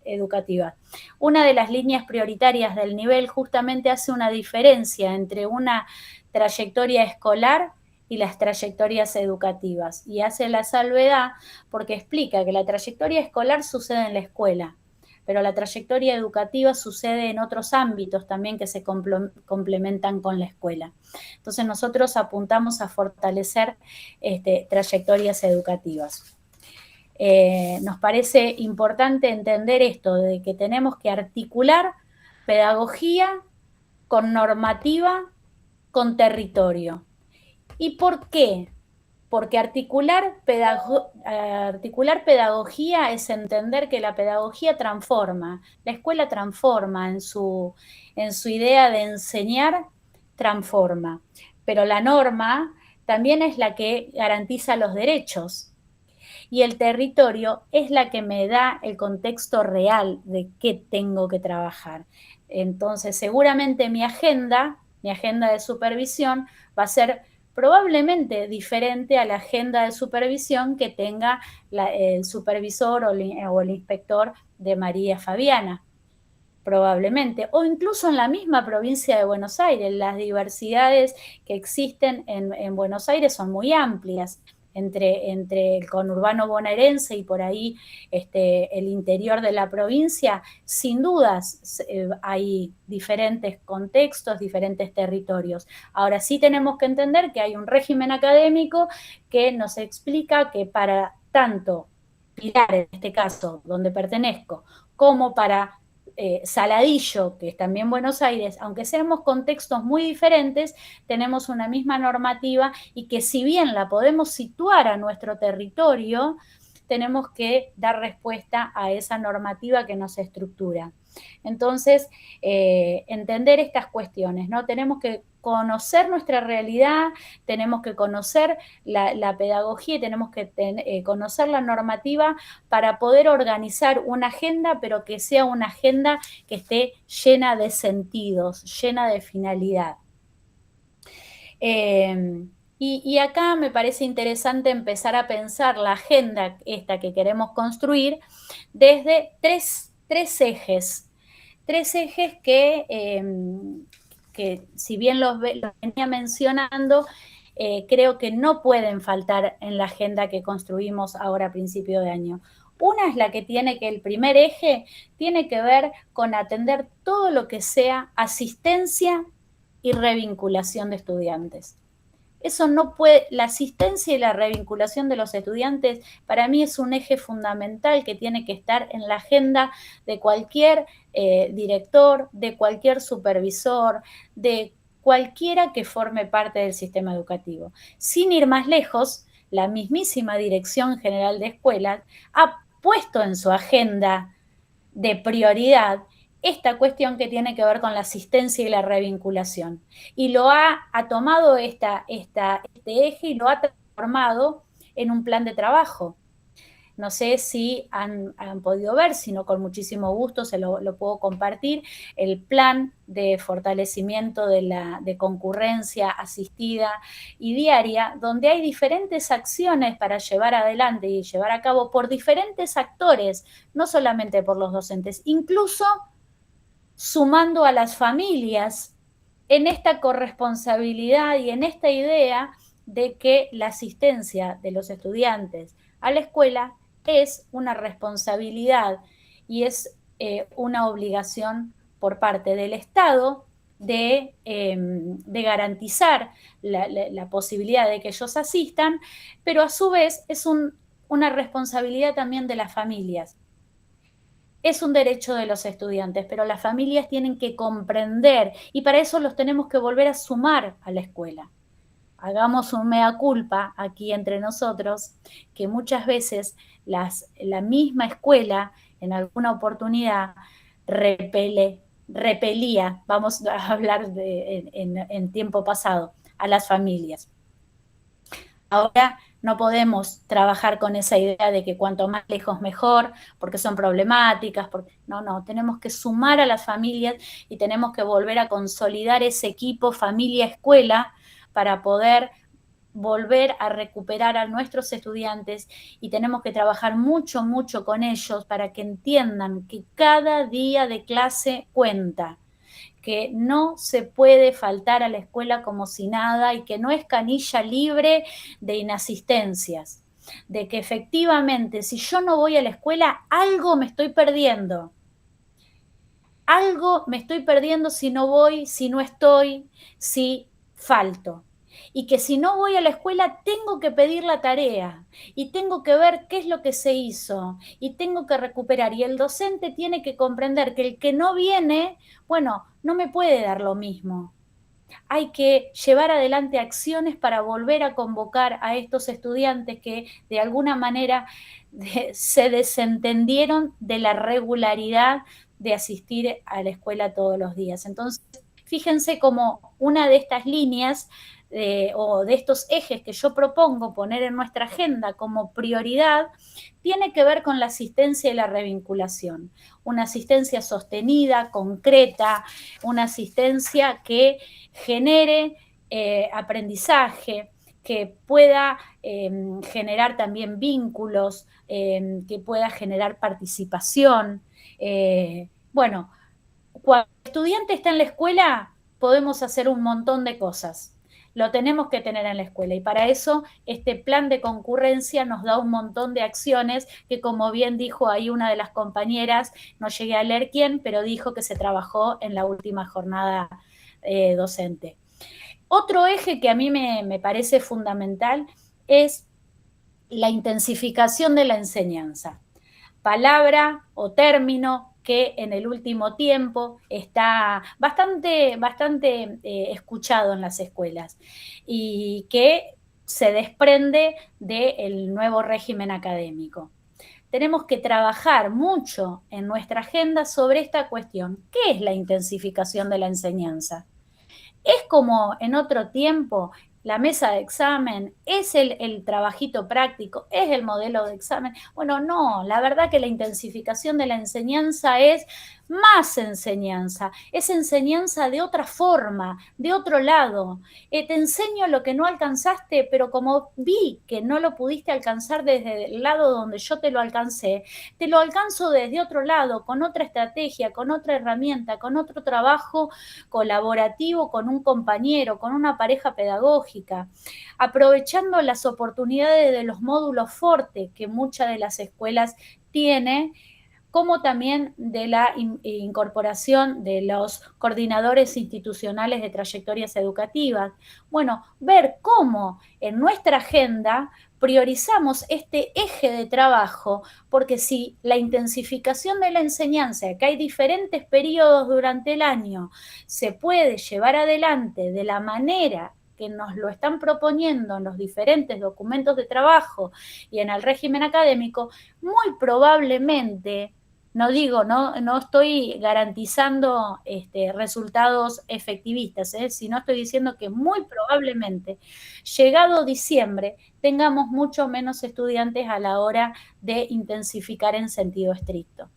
educativas. Una de las líneas prioritarias del nivel justamente hace una diferencia entre una trayectoria escolar y las trayectorias educativas, y hace la salvedad porque explica que la trayectoria escolar sucede en la escuela, pero la trayectoria educativa sucede en otros ámbitos también que se complementan con la escuela. Entonces nosotros apuntamos a fortalecer trayectorias educativas. Nos parece importante entender esto, de que tenemos que articular pedagogía con normativa, con territorio. ¿Y por qué? Porque articular pedagogía es entender que la pedagogía transforma, la escuela transforma en su idea de enseñar, transforma, pero la norma también es la que garantiza los derechos, y el territorio es la que me da el contexto real de qué tengo que trabajar. Entonces, seguramente mi agenda de supervisión va a ser probablemente diferente a la agenda de supervisión que tenga el supervisor o el inspector de María Fabiana, probablemente, o incluso en la misma provincia de Buenos Aires. Las diversidades que existen en Buenos Aires son muy amplias, entre el conurbano bonaerense y por ahí el interior de la provincia. Sin dudas hay diferentes contextos, diferentes territorios. Ahora sí tenemos que entender que hay un régimen académico que nos explica que para tanto Pilar, en este caso, donde pertenezco, como para Saladillo, que es también Buenos Aires, aunque seamos contextos muy diferentes, tenemos una misma normativa, y que si bien la podemos situar a nuestro territorio, tenemos que dar respuesta a esa normativa que nos estructura. Entonces, entender estas cuestiones, ¿no? Tenemos que conocer nuestra realidad, tenemos que conocer la pedagogía y tenemos que conocer la normativa para poder organizar una agenda, pero que sea una agenda que esté llena de sentidos, llena de finalidad. Y acá me parece interesante empezar a pensar la agenda esta que queremos construir desde tres ejes que que si bien los venía mencionando, creo que no pueden faltar en la agenda que construimos ahora a principio de año. Una es la que el primer eje tiene que ver con atender todo lo que sea asistencia y revinculación de estudiantes. Eso no puede, la asistencia y la revinculación de los estudiantes para mí es un eje fundamental que tiene que estar en la agenda de cualquier director, de cualquier supervisor, de cualquiera que forme parte del sistema educativo. Sin ir más lejos, la mismísima Dirección General de Escuelas ha puesto en su agenda de prioridad esta cuestión que tiene que ver con la asistencia y la revinculación. Y lo ha tomado este eje y lo ha transformado en un plan de trabajo. No sé si han podido ver, sino con muchísimo gusto se lo puedo compartir, el plan de fortalecimiento de concurrencia asistida y diaria, donde hay diferentes acciones para llevar adelante y llevar a cabo por diferentes actores, no solamente por los docentes, incluso sumando a las familias en esta corresponsabilidad y en esta idea de que la asistencia de los estudiantes a la escuela es una responsabilidad y es una obligación por parte del Estado de garantizar la posibilidad de que ellos asistan, pero a su vez es una responsabilidad también de las familias. Es un derecho de los estudiantes, pero las familias tienen que comprender y para eso los tenemos que volver a sumar a la escuela. Hagamos un mea culpa aquí entre nosotros, que muchas veces la misma escuela en alguna oportunidad repelía, vamos a hablar en tiempo pasado, a las familias. Ahora no podemos trabajar con esa idea de que cuanto más lejos mejor, porque son problemáticas, no, tenemos que sumar a las familias y tenemos que volver a consolidar ese equipo familia-escuela para poder volver a recuperar a nuestros estudiantes y tenemos que trabajar mucho, mucho con ellos para que entiendan que cada día de clase cuenta, que no se puede faltar a la escuela como si nada y que no es canilla libre de inasistencias, de que efectivamente si yo no voy a la escuela, algo me estoy perdiendo. Algo me estoy perdiendo si no voy, si no estoy, si falto. Y que si no voy a la escuela tengo que pedir la tarea y tengo que ver qué es lo que se hizo y tengo que recuperar. Y el docente tiene que comprender que el que no viene, bueno, no me puede dar lo mismo. Hay que llevar adelante acciones para volver a convocar a estos estudiantes que de alguna manera se desentendieron de la regularidad de asistir a la escuela todos los días. Entonces, fíjense como una de estas líneas o de estos ejes que yo propongo poner en nuestra agenda como prioridad, tiene que ver con la asistencia y la revinculación. Una asistencia sostenida, concreta, una asistencia que genere aprendizaje, que pueda generar también vínculos, que pueda generar participación. Bueno, cuando el estudiante está en la escuela, podemos hacer un montón de cosas. Lo tenemos que tener en la escuela y para eso este plan de concurrencia nos da un montón de acciones que, como bien dijo ahí una de las compañeras, no llegué a leer quién, pero dijo que se trabajó en la última jornada docente. Otro eje que a mí me parece fundamental es la intensificación de la enseñanza. Palabra o término que en el último tiempo está bastante escuchado en las escuelas y que se desprende del nuevo régimen académico. Tenemos que trabajar mucho en nuestra agenda sobre esta cuestión. ¿Qué es la intensificación de la enseñanza? ¿Es como en otro tiempo la mesa de examen? ¿Es el trabajito práctico? ¿Es el modelo de examen? Bueno, no, la verdad que la intensificación de la enseñanza es más enseñanza, es enseñanza de otra forma, de otro lado. Te enseño lo que no alcanzaste, pero como vi que no lo pudiste alcanzar desde el lado donde yo te lo alcancé, te lo alcanzo desde otro lado, con otra estrategia, con otra herramienta, con otro trabajo colaborativo, con un compañero, con una pareja pedagógica, aprovechando las oportunidades de los módulos Forte que muchas de las escuelas tienen, como también de la incorporación de los coordinadores institucionales de trayectorias educativas. Bueno, ver cómo en nuestra agenda priorizamos este eje de trabajo, porque si la intensificación de la enseñanza, que hay diferentes periodos durante el año, se puede llevar adelante de la manera que nos lo están proponiendo en los diferentes documentos de trabajo y en el régimen académico, muy probablemente, no digo, no estoy garantizando resultados efectivistas, sino estoy diciendo que muy probablemente, llegado diciembre, tengamos mucho menos estudiantes a la hora de intensificar en sentido estricto.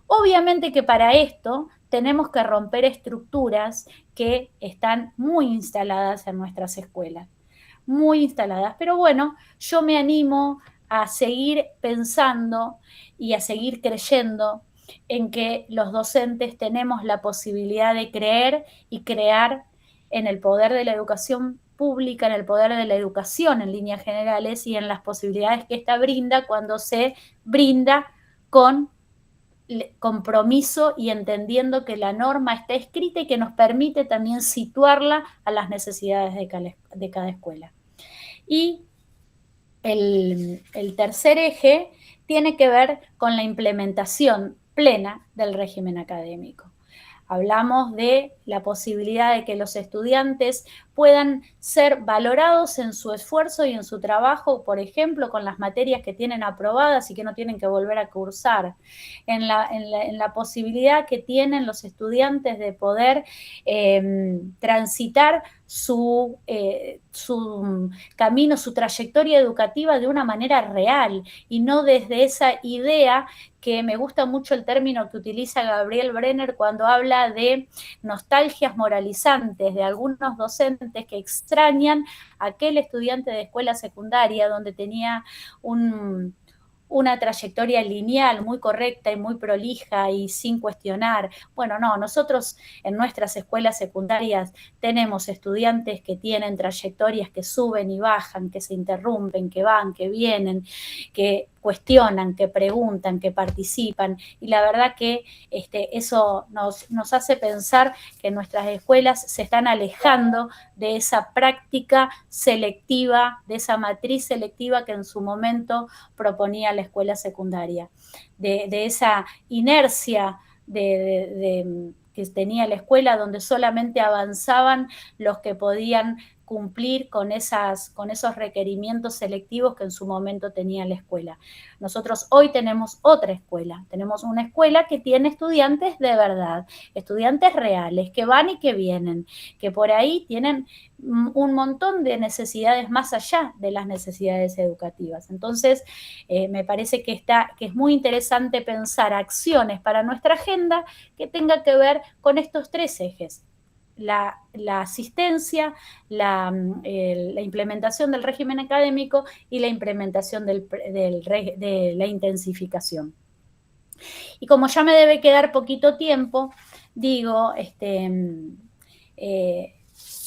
Obviamente que para esto tenemos que romper estructuras que están muy instaladas en nuestras escuelas, muy instaladas. Pero bueno, yo me animo a seguir pensando y a seguir creyendo en que los docentes tenemos la posibilidad de creer y crear en el poder de la educación pública, en el poder de la educación en líneas generales y en las posibilidades que ésta brinda cuando se brinda con compromiso y entendiendo que la norma está escrita y que nos permite también situarla a las necesidades de cada escuela. Y el tercer eje tiene que ver con la implementación plena del régimen académico. Hablamos de la posibilidad de que los estudiantes puedan ser valorados en su esfuerzo y en su trabajo, por ejemplo, con las materias que tienen aprobadas y que no tienen que volver a cursar, en la posibilidad que tienen los estudiantes de poder transitar su camino, su trayectoria educativa de una manera real y no desde esa idea que me gusta mucho el término que utiliza Gabriel Brenner cuando habla de nostalgias moralizantes de algunos docentes que extrañan a aquel estudiante de escuela secundaria donde tenía una trayectoria lineal muy correcta y muy prolija y sin cuestionar. Bueno, no, nosotros en nuestras escuelas secundarias tenemos estudiantes que tienen trayectorias que suben y bajan, que se interrumpen, que van, que vienen, que cuestionan, que preguntan, que participan, y la verdad que eso nos hace pensar que nuestras escuelas se están alejando de esa práctica selectiva, de esa matriz selectiva que en su momento proponía la escuela secundaria, de esa inercia que tenía la escuela donde solamente avanzaban los que podían cumplir con esos requerimientos selectivos que en su momento tenía la escuela. Nosotros hoy tenemos otra escuela, tenemos una escuela que tiene estudiantes de verdad, estudiantes reales, que van y que vienen, que por ahí tienen un montón de necesidades más allá de las necesidades educativas. Entonces, me parece que es muy interesante pensar acciones para nuestra agenda que tenga que ver con estos tres ejes: la asistencia, la implementación del régimen académico y la implementación de la intensificación. Y como ya me debe quedar poquito tiempo, digo,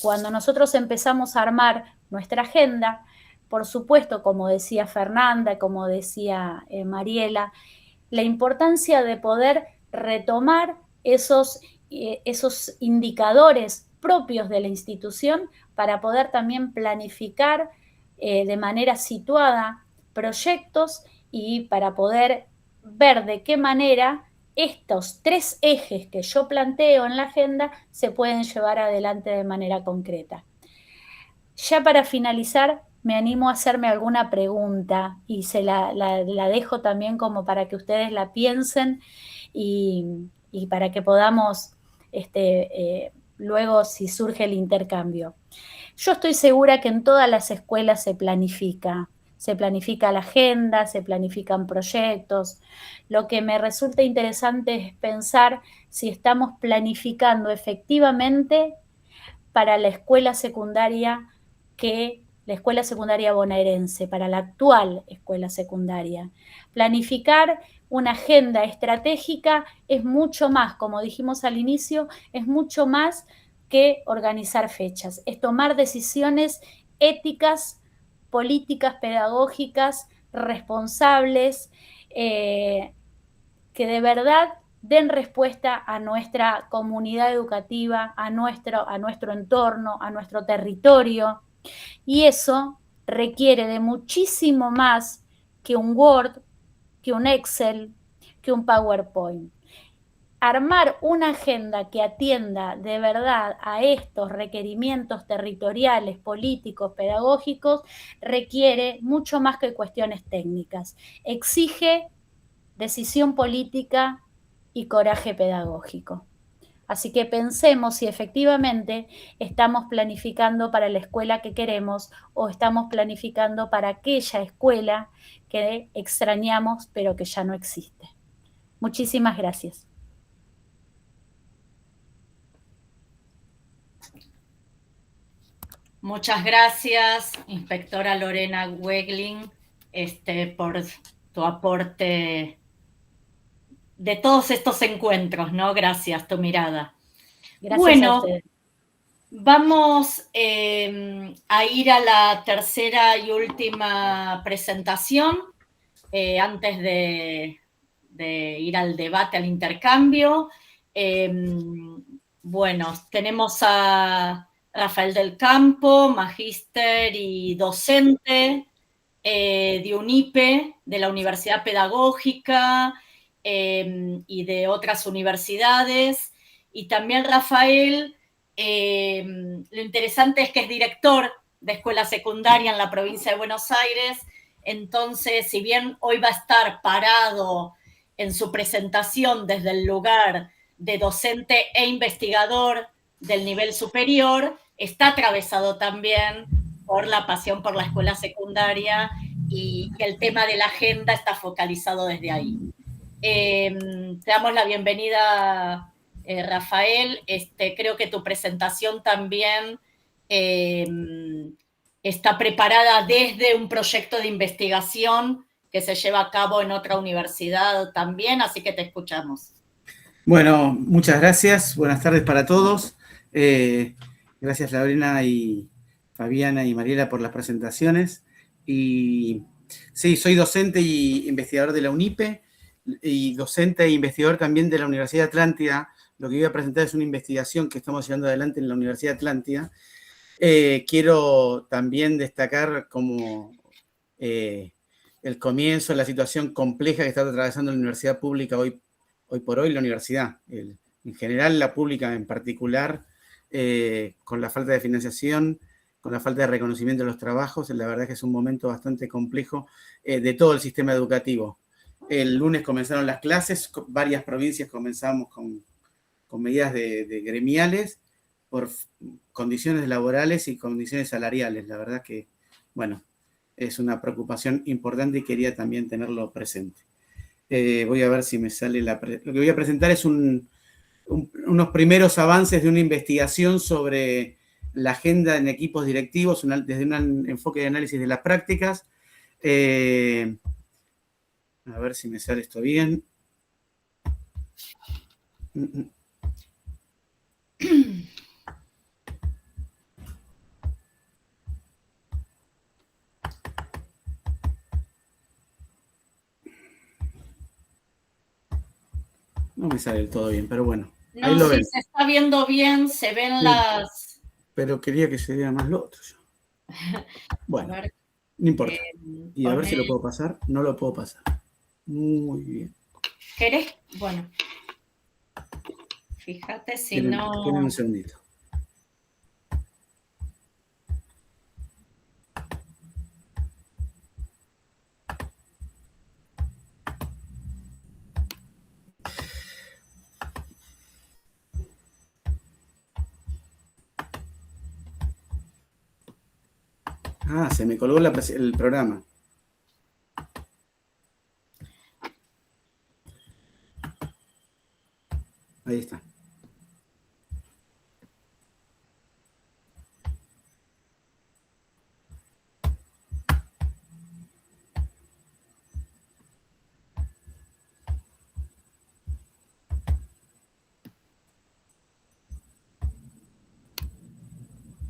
cuando nosotros empezamos a armar nuestra agenda, por supuesto, como decía Fernanda, como decía Mariela, la importancia de poder retomar esos indicadores propios de la institución para poder también planificar de manera situada proyectos y para poder ver de qué manera estos tres ejes que yo planteo en la agenda se pueden llevar adelante de manera concreta. Ya para finalizar, me animo a hacerme alguna pregunta y se la dejo también como para que ustedes la piensen y para que podamos luego, si surge el intercambio. Yo estoy segura que en todas las escuelas se planifica, se planifica la agenda, se planifican proyectos. Lo que me resulta interesante es pensar si estamos planificando efectivamente para la escuela secundaria bonaerense, para la actual escuela secundaria. Planificar una agenda estratégica es mucho más, como dijimos al inicio, es mucho más que organizar fechas, es tomar decisiones éticas, políticas, pedagógicas, responsables, que de verdad den respuesta a nuestra comunidad educativa, a nuestro entorno, a nuestro territorio. Y eso requiere de muchísimo más que un Word, que un Excel, que un PowerPoint. Armar una agenda que atienda de verdad a estos requerimientos territoriales, políticos, pedagógicos, requiere mucho más que cuestiones técnicas. Exige decisión política y coraje pedagógico. Así que pensemos si efectivamente estamos planificando para la escuela que queremos o estamos planificando para aquella escuela que extrañamos pero que ya no existe. Muchísimas gracias. Muchas gracias, inspectora Lorena Wegling, por tu aporte de todos estos encuentros, ¿no? Gracias, tu mirada. Gracias a ustedes. Vamos a ir a la tercera y última presentación antes de ir al debate, al intercambio. Bueno, tenemos a Rafael del Campo, magíster y docente de UNIPE, de la Universidad Pedagógica y de otras universidades. Y también Rafael, lo interesante es que es director de escuela secundaria en la provincia de Buenos Aires. Entonces, si bien hoy va a estar parado en su presentación desde el lugar de docente e investigador del nivel superior, está atravesado también por la pasión por la escuela secundaria y el tema de la agenda está focalizado desde ahí. Te damos la bienvenida, Rafael. Creo que tu presentación también está preparada desde un proyecto de investigación que se lleva a cabo en otra universidad también, así que te escuchamos. Bueno, muchas gracias. Buenas tardes para todos. Gracias, Lorena y Fabiana y Mariela por las presentaciones. Y sí, soy docente y investigador de la UNIPE y docente e investigador también de la Universidad de Atlántida. Lo que voy a presentar es una investigación que estamos llevando adelante en la Universidad de Atlántida. Quiero también destacar como el comienzo, la situación compleja que está atravesando la universidad pública hoy por hoy, la universidad, en general la pública en particular, con la falta de financiación, con la falta de reconocimiento de los trabajos. La verdad es que es un momento bastante complejo de todo el sistema educativo. El lunes comenzaron las clases, varias provincias comenzamos con medidas de gremiales por condiciones laborales y condiciones salariales. La verdad que, bueno, es una preocupación importante y quería también tenerlo presente. Voy a ver si me sale lo que voy a presentar es unos primeros avances de una investigación sobre la agenda en equipos directivos desde un enfoque de análisis de las prácticas. A ver si me sale esto bien. No me sale del todo bien, pero bueno. No, ahí lo sí, ven. se está viendo bien, se ven sí. Las... Pero quería que se vea más lo otro yo. Bueno, no importa. Y a ver si lo puedo pasar. No lo puedo pasar. Muy bien. ¿Querés? Bueno. Fíjate si no... Tienen un segundito. Ah, se me colgó el programa. Ahí está.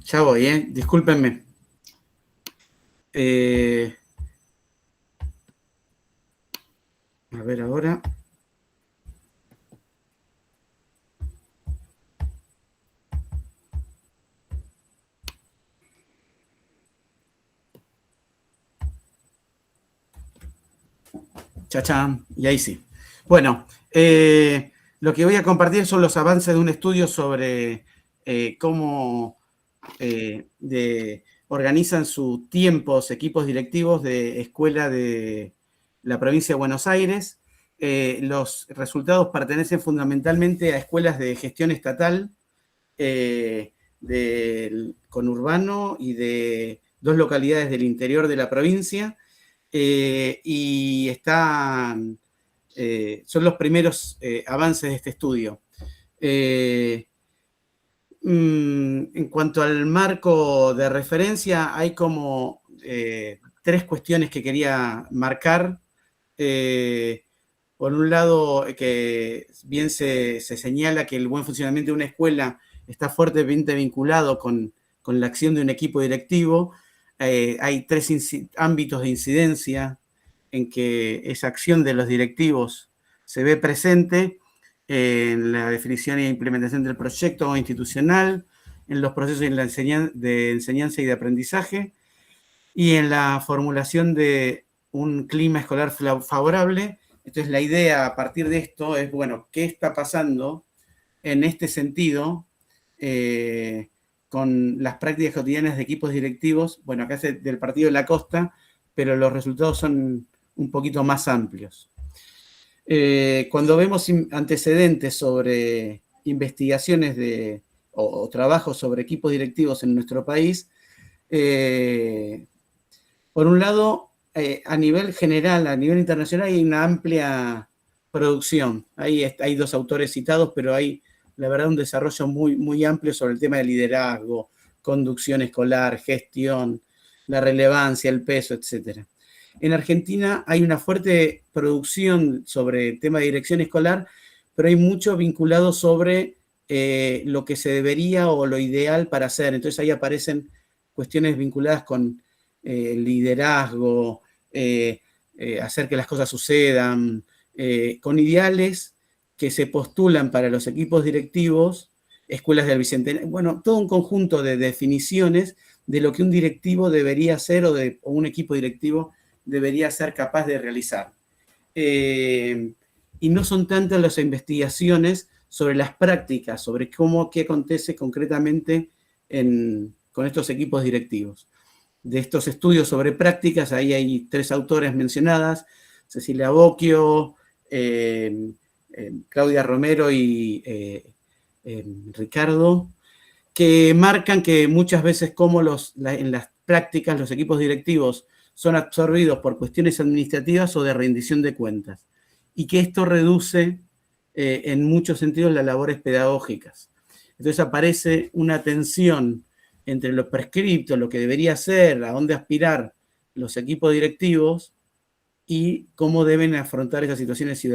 Ya voy, discúlpenme. A ver ahora. Chachán, y ahí sí. Bueno, lo que voy a compartir son los avances de un estudio sobre cómo organizan sus tiempos equipos directivos de escuela de la provincia de Buenos Aires. Los resultados pertenecen fundamentalmente a escuelas de gestión estatal, del conurbano y de 2 localidades del interior de la provincia, y son los primeros avances de este estudio. En cuanto al marco de referencia, hay como 3 cuestiones que quería marcar. Por un lado, que bien se señala que el buen funcionamiento de una escuela está fuertemente vinculado con la acción de un equipo directivo. Hay 3 ámbitos de incidencia en que esa acción de los directivos se ve presente: en la definición e implementación del proyecto institucional, en los procesos de enseñanza y de aprendizaje, y en la formulación de un clima escolar favorable. Entonces, la idea a partir de esto es, bueno, ¿qué está pasando en este sentido con las prácticas cotidianas de equipos directivos? Bueno, acá es del Partido de la Costa, pero los resultados son un poquito más amplios. Cuando vemos antecedentes sobre investigaciones o trabajos sobre equipos directivos en nuestro país, por un lado, a nivel general, a nivel internacional, hay una amplia producción. Hay 2 autores citados, pero hay, la verdad, un desarrollo muy, muy amplio sobre el tema de liderazgo, conducción escolar, gestión, la relevancia, el peso, etc. En Argentina hay una fuerte producción sobre el tema de dirección escolar, pero hay mucho vinculado sobre lo que se debería o lo ideal para hacer. Entonces ahí aparecen cuestiones vinculadas con liderazgo, hacer que las cosas sucedan, con ideales que se postulan para los equipos directivos, escuelas del Bicentenario, bueno, todo un conjunto de definiciones de lo que un directivo debería hacer o un equipo directivo debería ser capaz de realizar. Y no son tantas las investigaciones sobre las prácticas, sobre qué acontece concretamente con estos equipos directivos. De estos estudios sobre prácticas, ahí hay 3 autores mencionadas: Cecilia Bocchio, Claudia Romero y Ricardo, que marcan que muchas veces como en las prácticas los equipos directivos son absorbidos por cuestiones administrativas o de rendición de cuentas, y que esto reduce en muchos sentidos las labores pedagógicas. Entonces aparece una tensión entre lo prescripto, lo que debería ser, a dónde aspirar los equipos directivos y cómo deben afrontar esas situaciones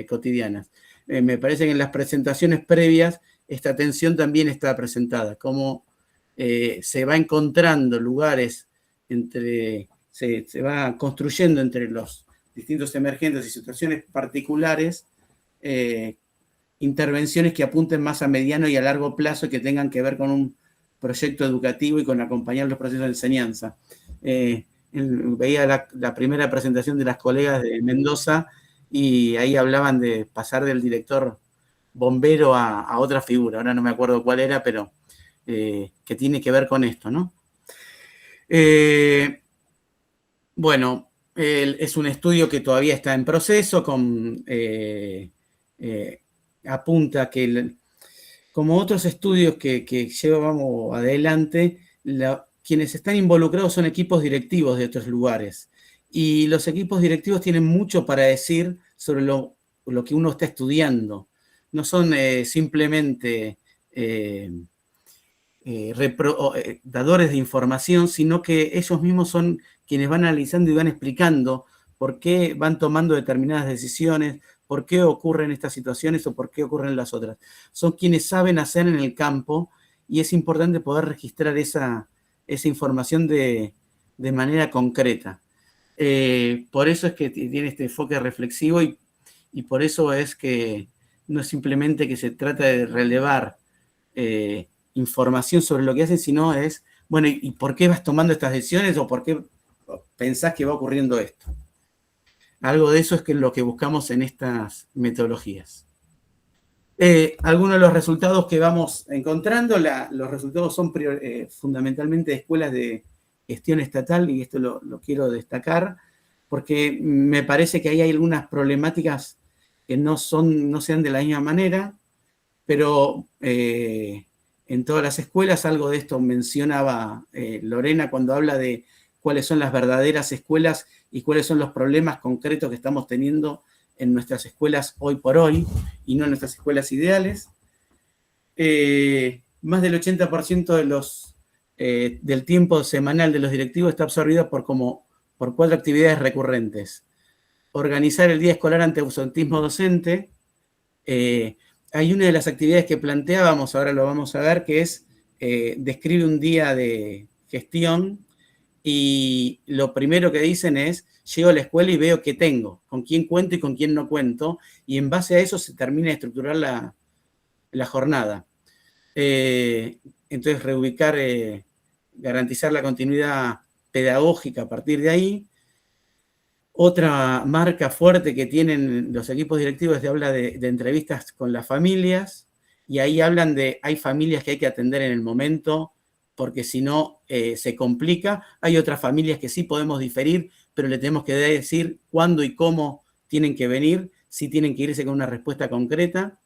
cotidianas. Me parece que en las presentaciones previas esta tensión también está presentada, cómo se va encontrando lugares se va construyendo entre los distintos emergentes y situaciones particulares intervenciones que apunten más a mediano y a largo plazo y que tengan que ver con un proyecto educativo y con acompañar los procesos de enseñanza. Veía la primera presentación de las colegas de Mendoza y ahí hablaban de pasar del director bombero a otra figura. Ahora no me acuerdo cuál era, pero que tiene que ver con esto, ¿no? Bueno, es un estudio que todavía está en proceso, apunta que como otros estudios que llevamos adelante, quienes están involucrados son equipos directivos de otros lugares. Y los equipos directivos tienen mucho para decir sobre lo que uno está estudiando. simplemente dadores de información, sino que ellos mismos son quienes van analizando y van explicando por qué van tomando determinadas decisiones, por qué ocurren estas situaciones o por qué ocurren las otras. Son quienes saben hacer en el campo y es importante poder registrar esa información de manera concreta. Por eso es que tiene este enfoque reflexivo y por eso es que no es simplemente que se trata de relevar información sobre lo que hacen, sino es, bueno, ¿y por qué vas tomando estas decisiones o por qué pensás que va ocurriendo esto? Algo de eso es lo que buscamos en estas metodologías. Algunos de los resultados que vamos encontrando, los resultados son fundamentalmente de escuelas de gestión estatal, y esto lo quiero destacar, porque me parece que ahí hay algunas problemáticas que no sean de la misma manera, pero en todas las escuelas algo de esto mencionaba Lorena cuando habla de cuáles son las verdaderas escuelas y cuáles son los problemas concretos que estamos teniendo en nuestras escuelas hoy por hoy y no en nuestras escuelas ideales. Más del 80% del tiempo semanal de los directivos está absorbido por 4 actividades recurrentes. Organizar el día escolar ante ausentismo docente. Hay una de las actividades que planteábamos, ahora lo vamos a ver, que es describe un día de gestión y lo primero que dicen es, llego a la escuela y veo qué tengo, con quién cuento y con quién no cuento, y en base a eso se termina de estructurar la jornada. Entonces, reubicar, garantizar la continuidad pedagógica a partir de ahí. Otra marca fuerte que tienen los equipos directivos es de habla de entrevistas con las familias, y ahí hablan de, hay familias que hay que atender en el momento, porque si no se complica. Hay otras familias que sí podemos diferir, pero le tenemos que decir cuándo y cómo tienen que venir, si tienen que irse con una respuesta concreta.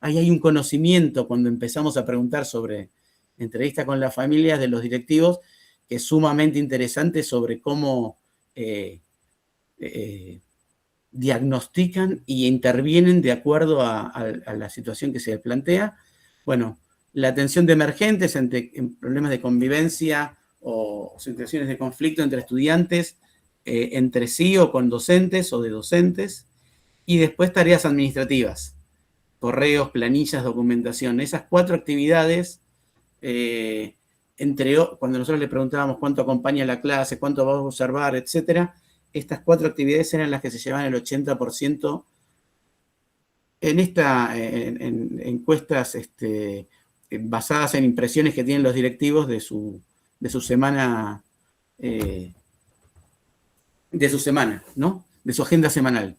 Ahí hay un conocimiento cuando empezamos a preguntar sobre entrevistas con las familias de los directivos, que es sumamente interesante sobre cómo diagnostican y intervienen de acuerdo a la situación que se plantea. Bueno, la atención de emergentes en problemas de convivencia o situaciones de conflicto entre estudiantes, entre sí o con docentes o de docentes. Y después tareas administrativas, correos, planillas, documentación. Esas 4 actividades, cuando nosotros le preguntábamos cuánto acompaña la clase, cuánto va a observar, etcétera, estas 4 actividades eran las que se llevaban el 80% en encuestas basadas en impresiones que tienen los directivos de su semana, ¿no? De su agenda semanal.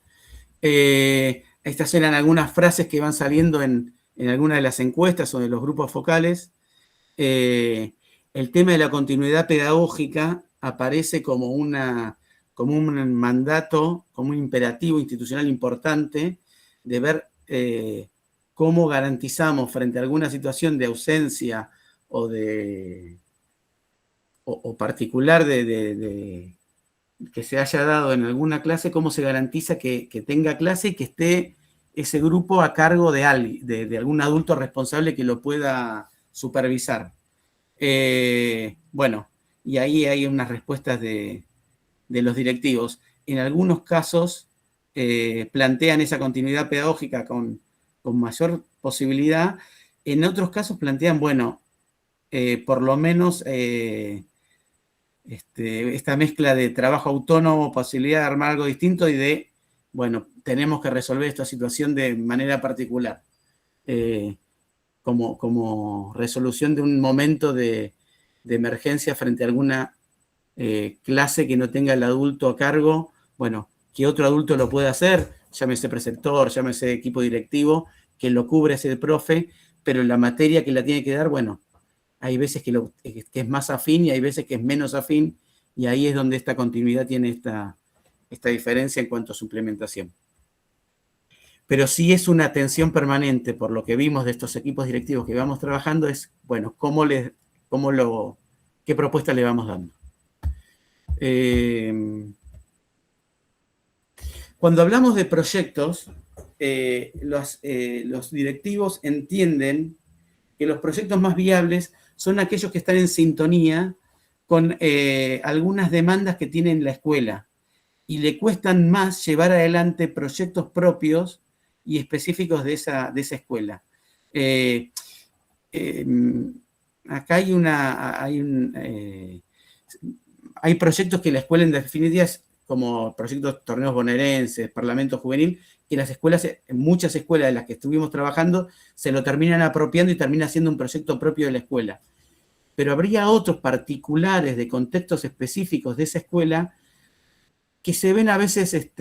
Estas eran algunas frases que van saliendo en algunas de las encuestas o de los grupos focales. El tema de la continuidad pedagógica aparece como un mandato, como un imperativo institucional importante de ver cómo garantizamos frente a alguna situación de ausencia o particular que se haya dado en alguna clase, cómo se garantiza que tenga clase y que esté ese grupo a cargo de algún adulto responsable que lo pueda supervisar. Bueno, y ahí hay unas respuestas de los directivos. En algunos casos plantean esa continuidad pedagógica con mayor posibilidad. En otros casos plantean, bueno, por lo menos esta mezcla de trabajo autónomo, posibilidad de armar algo distinto y de, bueno, tenemos que resolver esta situación de manera particular, como resolución de un momento de emergencia frente a alguna clase que no tenga el adulto a cargo. Bueno, que otro adulto lo pueda hacer, llámese preceptor, llámese equipo directivo, que lo cubre ese profe, pero la materia que la tiene que dar, bueno, hay veces que es más afín y hay veces que es menos afín, y ahí es donde esta continuidad tiene esta diferencia en cuanto a su implementación. Pero sí es una atención permanente, por lo que vimos de estos equipos directivos que vamos trabajando, es, bueno, qué propuesta le vamos dando. Cuando hablamos de proyectos, los directivos entienden que los proyectos más viables son aquellos que están en sintonía con algunas demandas que tiene la escuela y le cuestan más llevar adelante proyectos propios y específicos de esa escuela. Acá hay proyectos que la escuela en definitiva es como proyectos torneos bonaerenses, parlamento juvenil, que las escuelas, muchas escuelas de las que estuvimos trabajando, se lo terminan apropiando y termina siendo un proyecto propio de la escuela. Pero habría otros particulares de contextos específicos de esa escuela que se ven a veces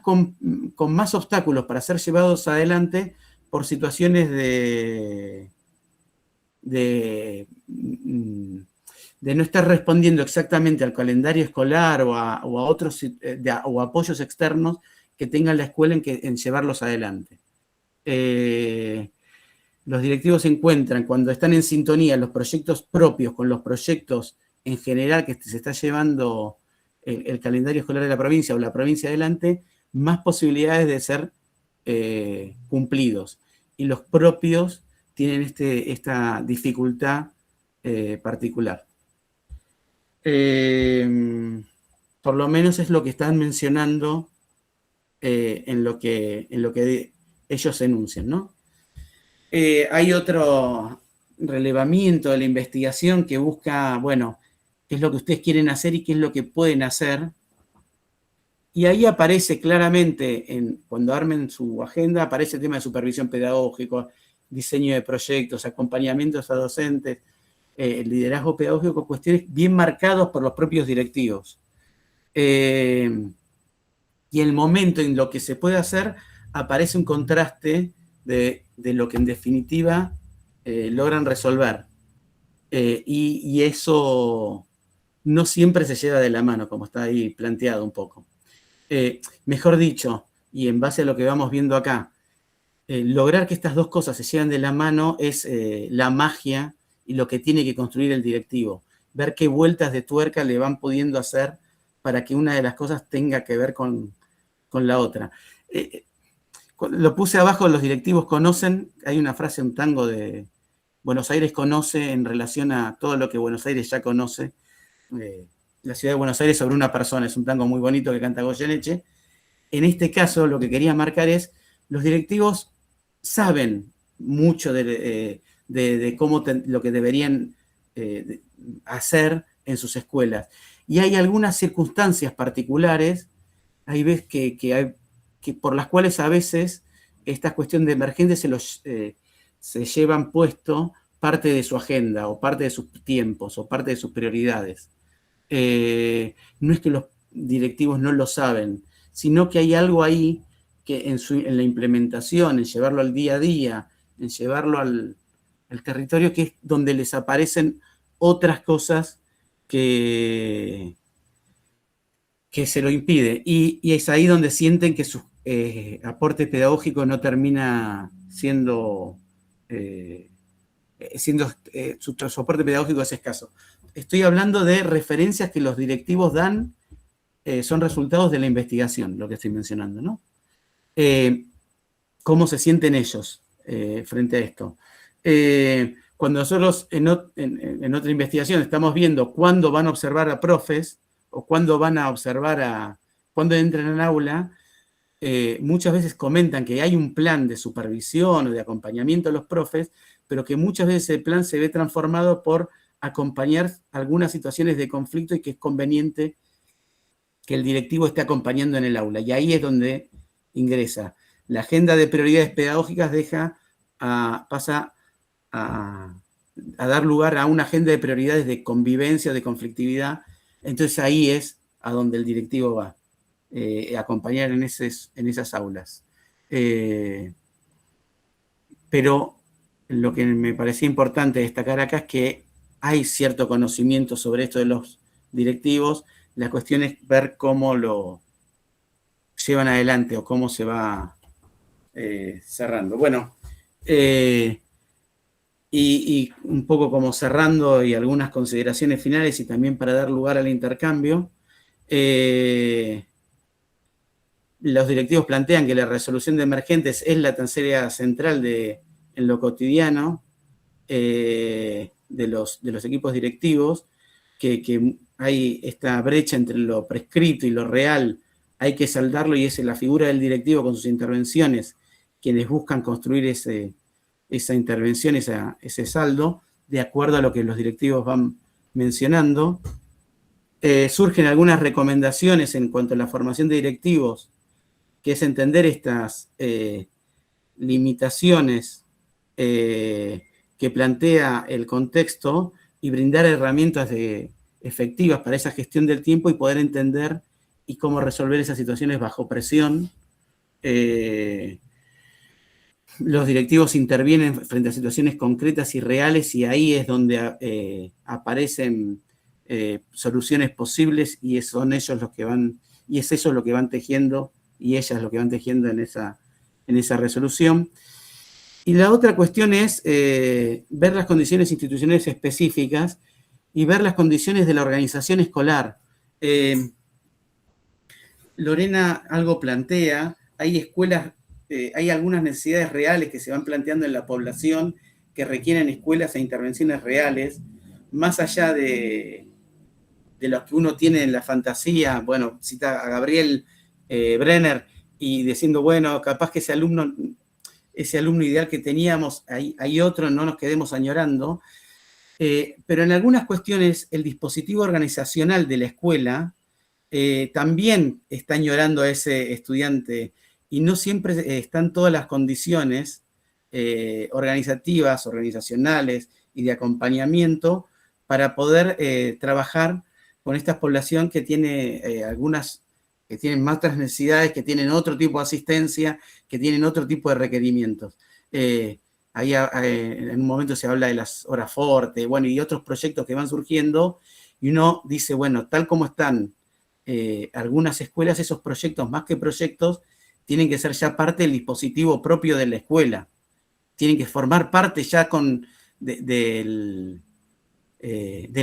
con más obstáculos para ser llevados adelante por situaciones de no estar respondiendo exactamente al calendario escolar o a otros o apoyos externos que tenga la escuela en llevarlos adelante. Los directivos se encuentran cuando están en sintonía los proyectos propios con los proyectos en general que se está llevando el calendario escolar de la provincia o la provincia adelante, más posibilidades de ser cumplidos. Y los propios tienen esta dificultad particular. Por lo menos es lo que están mencionando en lo que ellos enuncian, ¿no? Hay otro relevamiento de la investigación que busca, bueno, qué es lo que ustedes quieren hacer y qué es lo que pueden hacer. Y ahí aparece claramente, cuando armen su agenda, aparece el tema de supervisión pedagógica, diseño de proyectos, acompañamientos a docentes, liderazgo pedagógico, cuestiones bien marcados por los propios directivos. Y el momento en lo que se puede hacer, aparece un contraste de lo que en definitiva logran resolver. Y eso no siempre se lleva de la mano, como está ahí planteado un poco. Mejor dicho, y en base a lo que vamos viendo acá, lograr que estas dos cosas se lleven de la mano es la magia y lo que tiene que construir el directivo. Ver qué vueltas de tuerca le van pudiendo hacer para que una de las cosas tenga que ver con la otra. Lo puse abajo, los directivos conocen, hay una frase, un tango de Buenos Aires conoce en relación a todo lo que Buenos Aires ya conoce. La ciudad de Buenos Aires sobre una persona, es un tango muy bonito que canta Goyeneche. En este caso, lo que quería marcar es, los directivos saben mucho de cómo lo que deberían hacer en sus escuelas. Y hay algunas circunstancias particulares, hay veces que por las cuales a veces esta cuestión de emergente se llevan puesto parte de su agenda, o parte de sus tiempos, o parte de sus prioridades. No es que los directivos no lo saben, sino que hay algo ahí que en la implementación, en llevarlo al día a día, en llevarlo al territorio, que es donde les aparecen otras cosas que se lo impide. Y es ahí donde sienten que su aporte pedagógico no termina siendo su soporte pedagógico es escaso. Estoy hablando de referencias que los directivos dan, son resultados de la investigación, lo que estoy mencionando, ¿no? ¿Cómo se sienten ellos frente a esto? Cuando nosotros en otra investigación estamos viendo cuándo van a observar a profes, o cuándo van a observar cuándo entran en aula, muchas veces comentan que hay un plan de supervisión o de acompañamiento a los profes, pero que muchas veces el plan se ve transformado por acompañar algunas situaciones de conflicto y que es conveniente que el directivo esté acompañando en el aula. Y ahí es donde ingresa. La agenda de prioridades pedagógicas pasa a dar lugar a una agenda de prioridades de convivencia, de conflictividad. Entonces ahí es a donde el directivo va, acompañar en esas aulas. Pero lo que me parecía importante destacar acá es que hay cierto conocimiento sobre esto de los directivos. La cuestión es ver cómo lo llevan adelante o cómo se va cerrando. Bueno, y un poco como cerrando y algunas consideraciones finales y también para dar lugar al intercambio. los directivos plantean que la resolución de emergentes es la tarea central en lo cotidiano de los equipos directivos, que hay esta brecha entre lo prescrito y lo real, hay que saldarlo, y es la figura del directivo con sus intervenciones quienes buscan construir esa intervención, ese saldo, de acuerdo a lo que los directivos van mencionando. Surgen algunas recomendaciones en cuanto a la formación de directivos, que es entender estas limitaciones que plantea el contexto y brindar herramientas efectivas para esa gestión del tiempo y poder entender y cómo resolver esas situaciones bajo presión. Los directivos intervienen frente a situaciones concretas y reales, y ahí es donde aparecen soluciones posibles, y son ellos los que van, y es eso lo que van tejiendo, y ellas lo que van tejiendo en esa resolución. Y la otra cuestión es ver las condiciones institucionales específicas y ver las condiciones de la organización escolar. Lorena algo plantea, hay escuelas, hay algunas necesidades reales que se van planteando en la población que requieren escuelas e intervenciones reales, más allá de los que uno tiene en la fantasía. Bueno, cita a Gabriel Brenner, y diciendo, bueno, capaz que ese alumno ideal que teníamos, hay otro, no nos quedemos añorando. Pero en algunas cuestiones el dispositivo organizacional de la escuela también está añorando a ese estudiante, y no siempre están todas las condiciones organizativas, organizacionales y de acompañamiento para poder trabajar con esta población que tiene algunas que tienen más otras necesidades, que tienen otro tipo de asistencia, que tienen otro tipo de requerimientos. Ahí en un momento se habla de las horas forte, bueno, y otros proyectos que van surgiendo, y uno dice, bueno, tal como están algunas escuelas, esos proyectos, más que proyectos, tienen que ser ya parte del dispositivo propio de la escuela. Tienen que formar parte ya del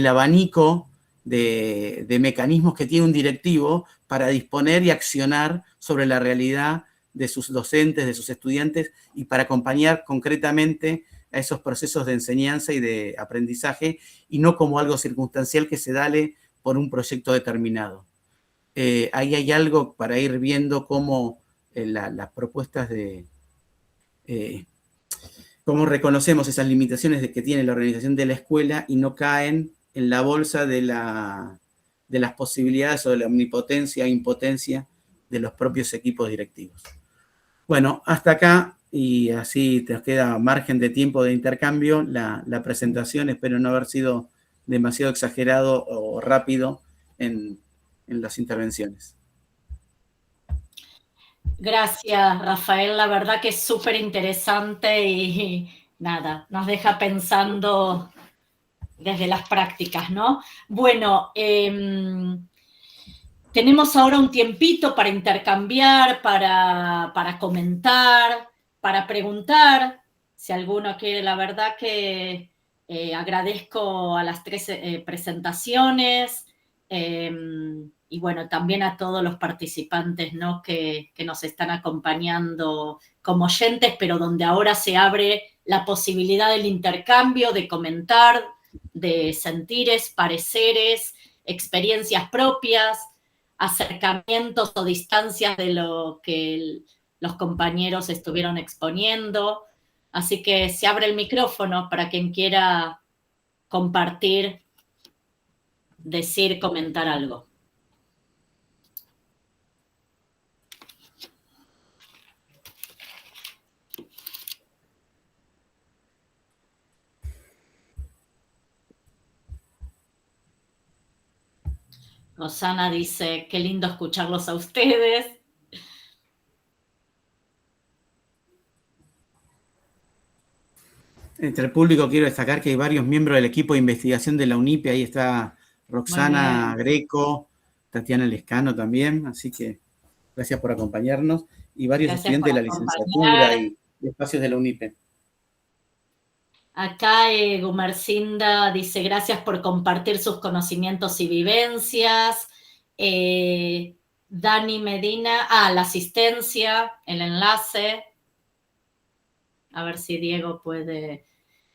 abanico de mecanismos que tiene un directivo para disponer y accionar sobre la realidad de sus docentes, de sus estudiantes, y para acompañar concretamente a esos procesos de enseñanza y de aprendizaje, y no como algo circunstancial que se da por un proyecto determinado. Ahí hay algo para ir viendo cómo las propuestas cómo reconocemos esas limitaciones que tiene la organización de la escuela y no caen en la bolsa de las posibilidades o de la omnipotencia e impotencia de los propios equipos directivos. Bueno, hasta acá, y así te queda margen de tiempo de intercambio la presentación. Espero no haber sido demasiado exagerado o rápido en las intervenciones. Gracias, Rafael. La verdad que es súper interesante y nada, nos deja pensando desde las prácticas, ¿no? Bueno, tenemos ahora un tiempito para intercambiar, para comentar, para preguntar. Si alguno quiere, la verdad que agradezco a las 3 presentaciones. Y bueno, también a todos los participantes, ¿no?, que nos están acompañando como oyentes, pero donde ahora se abre la posibilidad del intercambio, de comentar, de sentires, pareceres, experiencias propias, acercamientos o distancias de lo que los compañeros estuvieron exponiendo. Así que se abre el micrófono para quien quiera compartir, decir, comentar algo. Rosana dice, qué lindo escucharlos a ustedes. Entre el público quiero destacar que hay varios miembros del equipo de investigación de la UNIPE. Ahí está Roxana Greco, Tatiana Lescano también, así que gracias por acompañarnos, y varios estudiantes de la licenciatura y espacios de la UNIPE. Acá Gumercinda dice, gracias por compartir sus conocimientos y vivencias. Dani Medina, la asistencia, el enlace. A ver si Diego puede.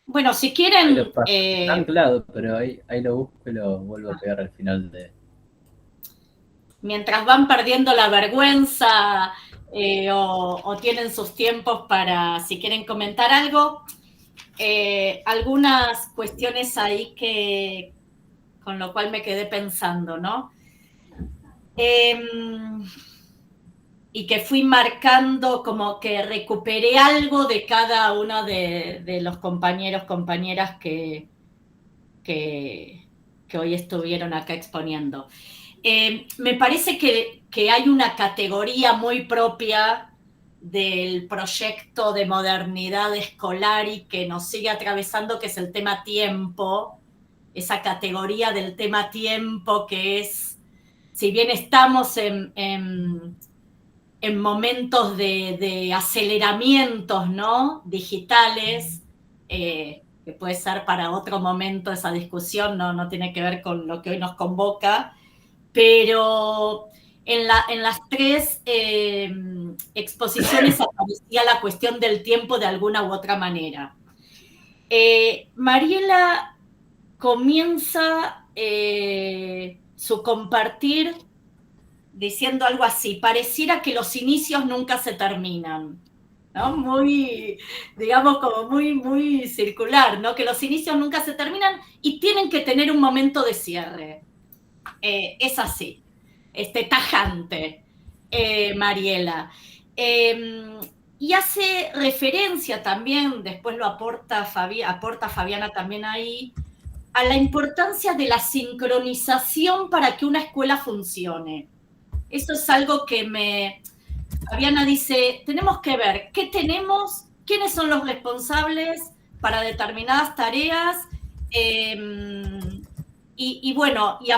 Bueno, si quieren. Está anclado, pero ahí lo busco y lo vuelvo a pegar al final de. Mientras van perdiendo la vergüenza o tienen sus tiempos para, si quieren comentar algo, algunas cuestiones ahí con lo cual me quedé pensando, ¿no? Y que fui marcando, como que recuperé algo de cada uno de los compañeros, compañeras que hoy estuvieron acá exponiendo. Me parece que hay una categoría muy propia del proyecto de modernidad escolar y que nos sigue atravesando, que es el tema tiempo, esa categoría del tema tiempo que es, si bien estamos en momentos de aceleramientos, ¿no? Digitales, que puede ser para otro momento esa discusión, no tiene que ver con lo que hoy nos convoca, pero en las tres exposiciones aparecía la cuestión del tiempo de alguna u otra manera. Mariela comienza su compartir diciendo algo así: pareciera que los inicios nunca se terminan, ¿no? Muy, digamos, como muy circular, ¿no? Que los inicios nunca se terminan y tienen que tener un momento de cierre. Es así, tajante, Mariela. Y hace referencia también, después lo aporta Fabiana también ahí, a la importancia de la sincronización para que una escuela funcione. Eso es algo que Fabiana dice, tenemos que ver qué tenemos, quiénes son los responsables para determinadas tareas, y bueno, y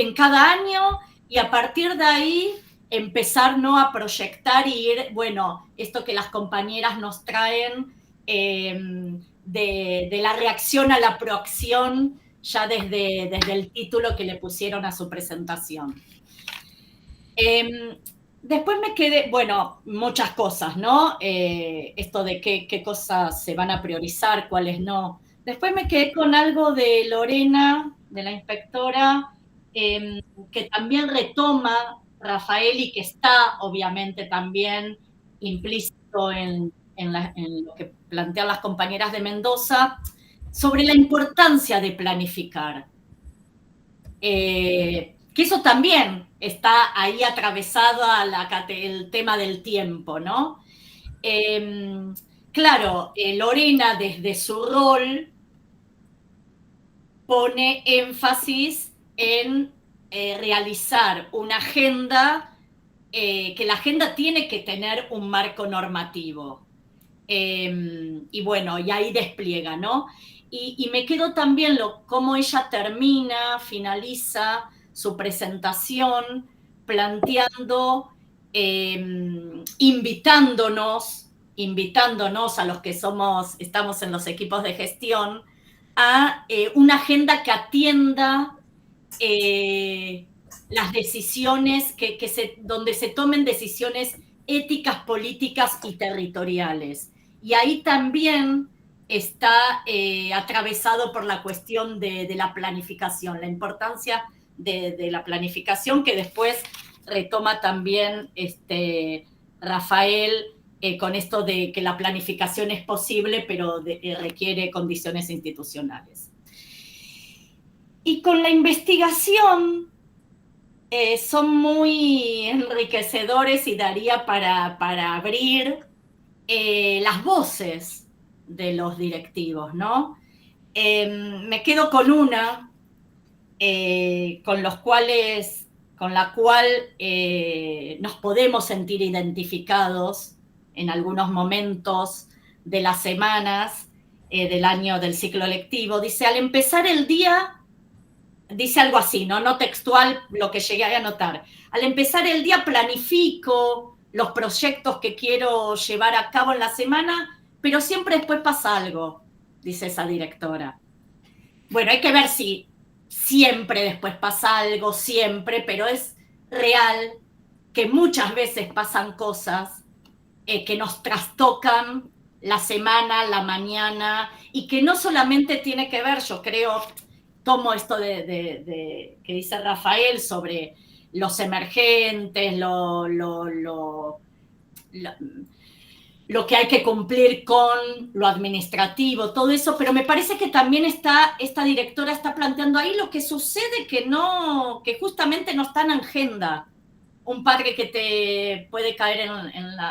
en cada año, y a partir de ahí empezar, ¿no?, a proyectar y ir, bueno, esto que las compañeras nos traen, de la reacción a la proacción, ya desde el título que le pusieron a su presentación. Después me quedé, bueno, muchas cosas, ¿no? Esto de qué cosas se van a priorizar, cuáles no. Después me quedé con algo de Lorena, de la inspectora, que también retoma Rafael y que está, obviamente, también implícito en lo que plantean las compañeras de Mendoza, sobre la importancia de planificar. Que eso también está ahí atravesado el tema del tiempo, ¿no? Claro, Lorena, desde su rol, pone énfasis en realizar una agenda, que la agenda tiene que tener un marco normativo. Y bueno, y ahí despliega, ¿no? Y me quedo también cómo ella finaliza su presentación planteando, invitándonos a los que estamos en los equipos de gestión, a una agenda que atienda las decisiones, donde se tomen decisiones éticas, políticas y territoriales. Y ahí también está atravesado por la cuestión de la planificación, la importancia de la planificación, que después retoma también Rafael, con esto de que la planificación es posible, pero requiere condiciones institucionales. Y con la investigación son muy enriquecedores y daría para abrir las voces de los directivos, ¿no? Me quedo con una, con la cual nos podemos sentir identificados en algunos momentos de las semanas del año del ciclo lectivo. Dice, al empezar el día, dice algo así, no textual, lo que llegué a anotar. Al empezar el día planifico los proyectos que quiero llevar a cabo en la semana, pero siempre después pasa algo, dice esa directora. Bueno, hay que ver si siempre después pasa algo, siempre, pero es real, que muchas veces pasan cosas que nos trastocan la semana, la mañana, y que no solamente tiene que ver, yo creo, tomo esto que dice Rafael sobre los emergentes, lo que hay que cumplir con lo administrativo, todo eso, pero me parece que también esta directora está planteando ahí lo que sucede que justamente no está en agenda. Un padre que te puede caer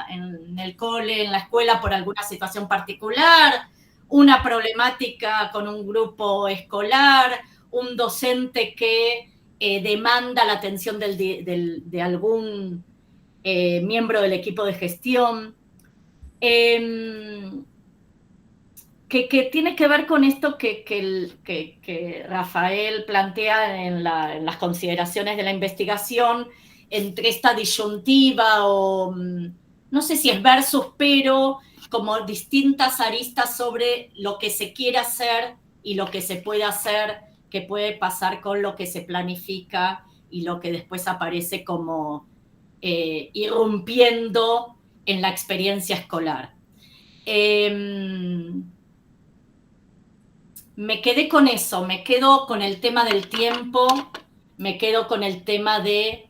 en el cole, en la escuela por alguna situación particular, una problemática con un grupo escolar, un docente que demanda la atención de algún miembro del equipo de gestión. Que tiene que ver con esto que Rafael plantea en las consideraciones de la investigación, entre esta disyuntiva o no sé si es versus, pero como distintas aristas sobre lo que se quiere hacer y lo que se puede hacer, que puede pasar con lo que se planifica y lo que después aparece como irrumpiendo en la experiencia escolar. Me quedé con eso, me quedo con el tema del tiempo, me quedo con el tema de,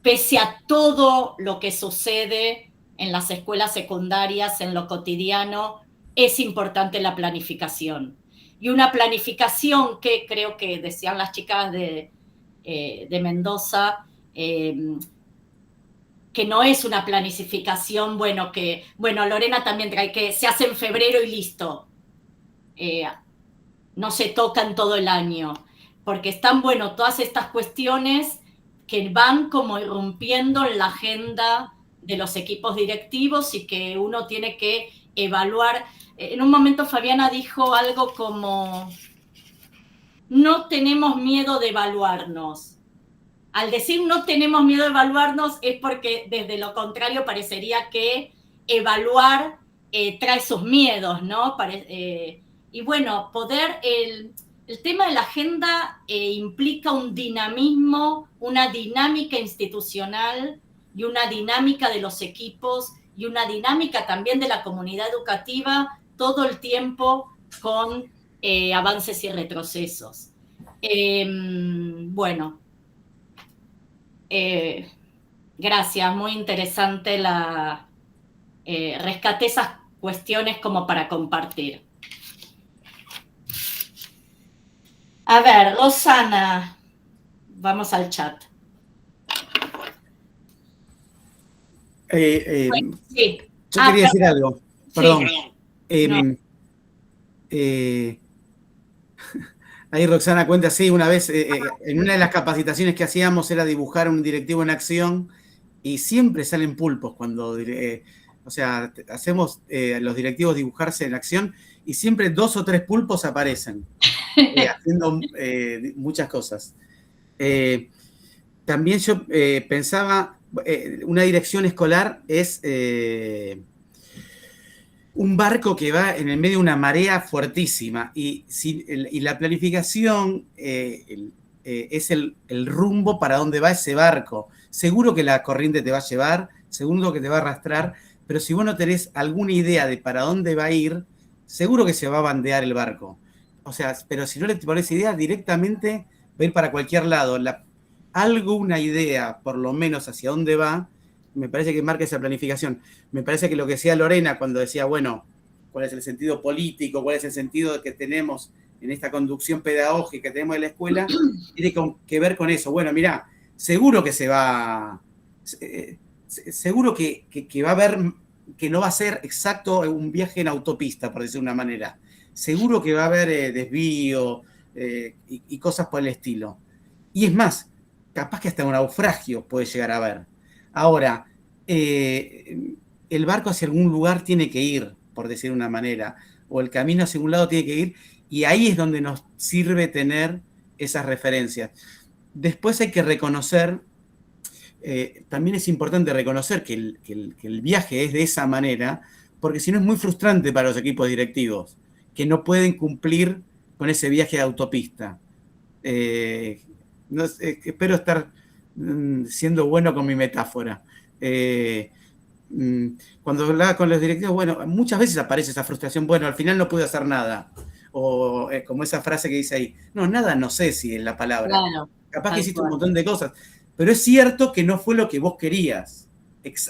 pese a todo lo que sucede en las escuelas secundarias, en lo cotidiano, es importante la planificación. Y una planificación que creo que decían las chicas de Mendoza, que no es una planificación, bueno, Lorena también trae, que se hace en febrero y listo. No se tocan todo el año, porque están, todas estas cuestiones que van como irrumpiendo en la agenda de los equipos directivos y que uno tiene que evaluar. En un momento Fabiana dijo algo como, no tenemos miedo de evaluarnos. Al decir no tenemos miedo de evaluarnos es porque desde lo contrario parecería que evaluar trae sus miedos, ¿no? Y bueno, el tema de la agenda implica un dinamismo, una dinámica institucional y una dinámica de los equipos y una dinámica también de la comunidad educativa todo el tiempo con avances y retrocesos. Gracias, muy interesante rescaté esas cuestiones como para compartir. A ver, Rosana, vamos al chat. Sí. Yo quería decir algo, perdón. Sí, no. Ahí Roxana cuenta, sí, una vez en una de las capacitaciones que hacíamos era dibujar un directivo en acción y siempre salen pulpos cuando, hacemos los directivos dibujarse en acción y siempre 2 o 3 pulpos aparecen haciendo muchas cosas. También yo pensaba, una dirección escolar es un barco que va en el medio de una marea fuertísima y la planificación es el rumbo para dónde va ese barco. Seguro que la corriente te va a llevar, seguro que te va a arrastrar, pero si vos no tenés alguna idea de para dónde va a ir, seguro que se va a bandear el barco. O sea, pero si no le pones idea, directamente va a ir para cualquier lado. Alguna idea, por lo menos, hacia dónde va, me parece que marca esa planificación. Me parece que lo que decía Lorena cuando decía, bueno, cuál es el sentido político, cuál es el sentido que tenemos en esta conducción pedagógica que tenemos en la escuela, tiene que ver con eso. Bueno, mirá, seguro que seguro que va a haber, que no va a ser exacto un viaje en autopista, por decir de una manera. Seguro que va a haber desvío y cosas por el estilo. Y es más, capaz que hasta un naufragio puede llegar a haber. Ahora, el barco hacia algún lugar tiene que ir, por decir de una manera, o el camino hacia un lado tiene que ir, y ahí es donde nos sirve tener esas referencias. Después hay que reconocer, también es importante reconocer que el viaje es de esa manera, porque si no es muy frustrante para los equipos directivos, que no pueden cumplir con ese viaje de autopista. Espero estar siendo bueno con mi metáfora. Cuando hablaba con los directivos, bueno, muchas veces aparece esa frustración, bueno, al final no pude hacer nada. O como esa frase que dice ahí, no, nada no sé si es la palabra. Claro, Capaz que tal hiciste cual. un montón de cosas, pero es cierto que no fue lo que vos querías,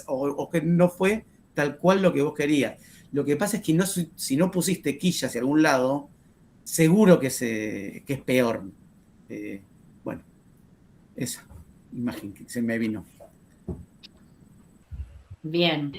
o que no fue tal cual lo que vos querías. Lo que pasa es que si no pusiste quilla hacia algún lado, seguro que es peor. Bueno, esa imagen que se me vino. Bien.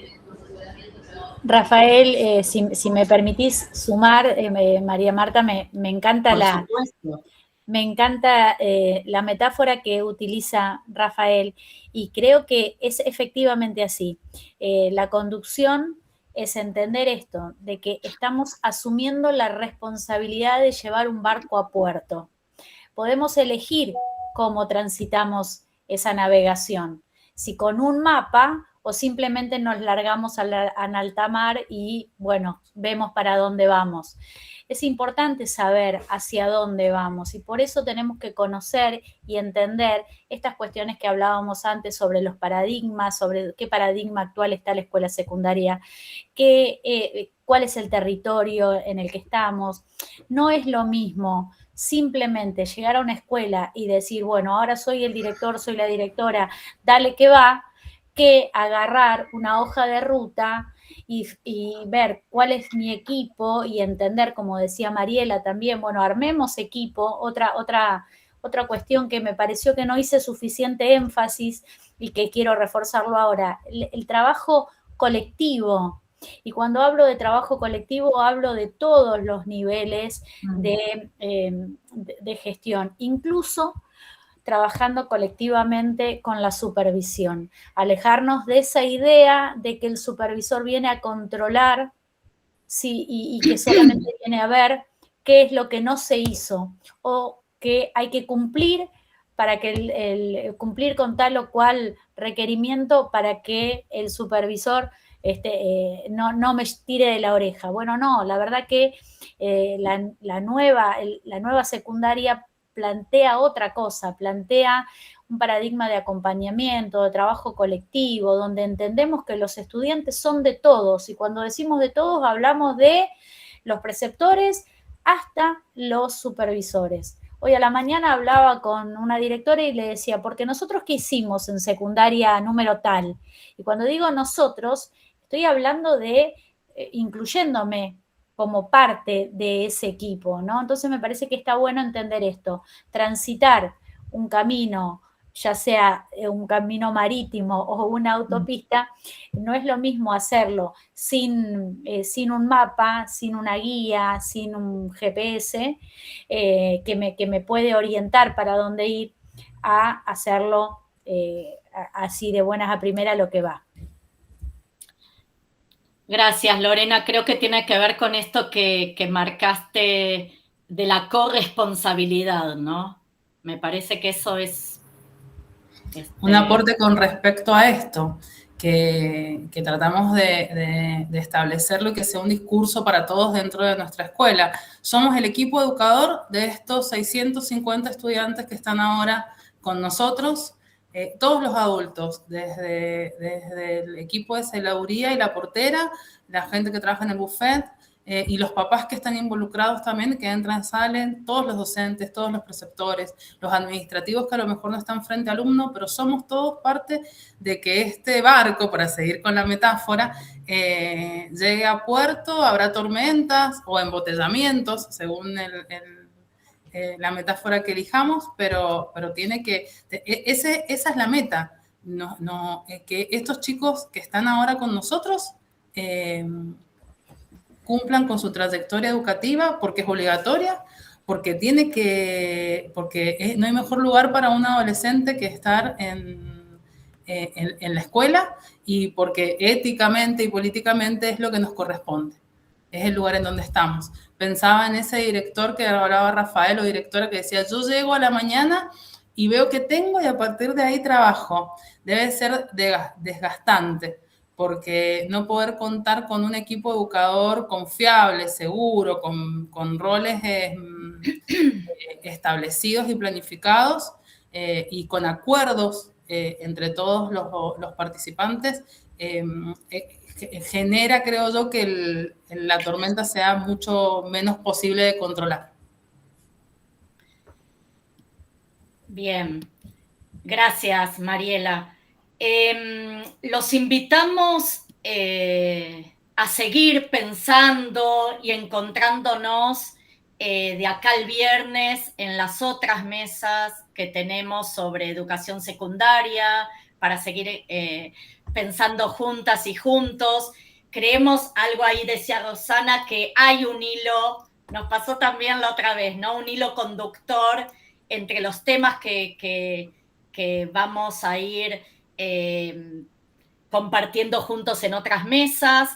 Rafael, si me permitís sumar, María Marta, me encanta Por supuesto. me encanta la metáfora que utiliza Rafael y creo que es efectivamente así. La conducción es entender esto, de que estamos asumiendo la responsabilidad de llevar un barco a puerto. Podemos elegir cómo transitamos esa navegación, si con un mapa o simplemente nos largamos en alta mar y, bueno, vemos para dónde vamos. Es importante saber hacia dónde vamos y por eso tenemos que conocer y entender estas cuestiones que hablábamos antes sobre los paradigmas, sobre qué paradigma actual está la escuela secundaria, cuál es el territorio en el que estamos. No es lo mismo simplemente llegar a una escuela y decir, bueno, ahora soy el director, soy la directora, dale que va, que agarrar una hoja de ruta y ver cuál es mi equipo y entender, como decía Mariela también, bueno, armemos equipo, otra cuestión que me pareció que no hice suficiente énfasis y que quiero reforzarlo ahora, el trabajo colectivo. Y cuando hablo de trabajo colectivo, hablo de todos los niveles de gestión, incluso trabajando colectivamente con la supervisión. Alejarnos de esa idea de que el supervisor viene a controlar y que solamente viene a ver qué es lo que no se hizo o que hay que cumplir para que cumplir con tal o cual requerimiento para que el supervisor no me tire de la oreja. Bueno, no, la verdad que la nueva secundaria plantea otra cosa, plantea un paradigma de acompañamiento, de trabajo colectivo, donde entendemos que los estudiantes son de todos, y cuando decimos de todos hablamos de los preceptores hasta los supervisores. Hoy a la mañana hablaba con una directora y le decía, porque nosotros qué hicimos en secundaria número tal, y cuando digo nosotros, estoy hablando de incluyéndome como parte de ese equipo, ¿no? Entonces me parece que está bueno entender esto, transitar un camino, ya sea un camino marítimo o una autopista, no es lo mismo hacerlo sin un mapa, sin una guía, sin un GPS que me puede orientar para dónde ir, a hacerlo así de buenas a primera lo que va. Gracias, Lorena. Creo que tiene que ver con esto que marcaste de la corresponsabilidad, ¿no? Me parece que eso es... Un aporte con respecto a esto, que tratamos de establecerlo y que sea un discurso para todos dentro de nuestra escuela. Somos el equipo educador de estos 650 estudiantes que están ahora con nosotros, todos los adultos, desde el equipo de celaduría y la portera, la gente que trabaja en el buffet, y los papás que están involucrados también, que entran, salen, todos los docentes, todos los preceptores, los administrativos que a lo mejor no están frente al alumno, pero somos todos parte de que este barco, para seguir con la metáfora, llegue a puerto, habrá tormentas o embotellamientos, según la metáfora que elijamos, pero tiene que... esa es la meta, que estos chicos que están ahora con nosotros cumplan con su trayectoria educativa, porque es obligatoria, porque no hay mejor lugar para un adolescente que estar en la escuela, y porque éticamente y políticamente es lo que nos corresponde, es el lugar en donde estamos. Pensaba en ese director que hablaba Rafael, o directora que decía, yo llego a la mañana y veo qué tengo y a partir de ahí trabajo. Debe ser desgastante, porque no poder contar con un equipo educador confiable, seguro, con roles establecidos y planificados, y con acuerdos entre todos los participantes, genera, creo yo, que la tormenta sea mucho menos posible de controlar. Bien, gracias, Mariela. Los invitamos a seguir pensando y encontrándonos de acá al viernes en las otras mesas que tenemos sobre educación secundaria, para seguir pensando juntas y juntos. Creemos, algo ahí decía Rosana, que hay un hilo, nos pasó también la otra vez, ¿no? Un hilo conductor entre los temas que vamos a ir compartiendo juntos en otras mesas.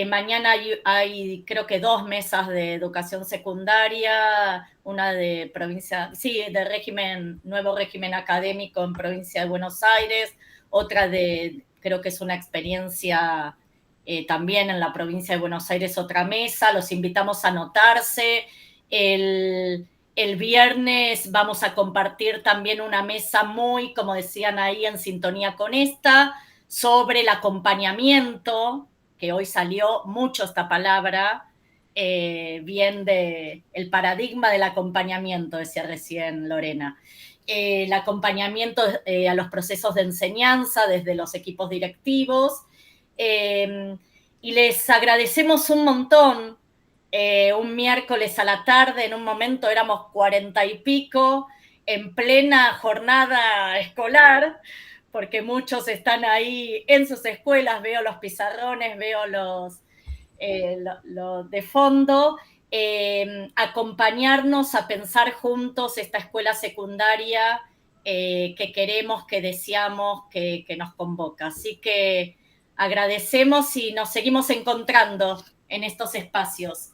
Mañana hay creo que 2 mesas de educación secundaria, una de provincia, sí, de régimen, nuevo régimen académico en provincia de Buenos Aires, otra de, creo que es una experiencia también en la provincia de Buenos Aires, otra mesa. Los invitamos a anotarse. El viernes vamos a compartir también una mesa muy, como decían ahí, en sintonía con esta, sobre el acompañamiento, que hoy salió mucho esta palabra, bien de el paradigma del acompañamiento, decía recién Lorena. El acompañamiento a los procesos de enseñanza desde los equipos directivos. Y les agradecemos un montón. Un miércoles a la tarde, en un momento éramos 40 y pico, en plena jornada escolar, porque muchos están ahí en sus escuelas, veo los pizarrones, veo los de fondo, acompañarnos a pensar juntos esta escuela secundaria que queremos, que deseamos, que nos convoca. Así que agradecemos y nos seguimos encontrando en estos espacios.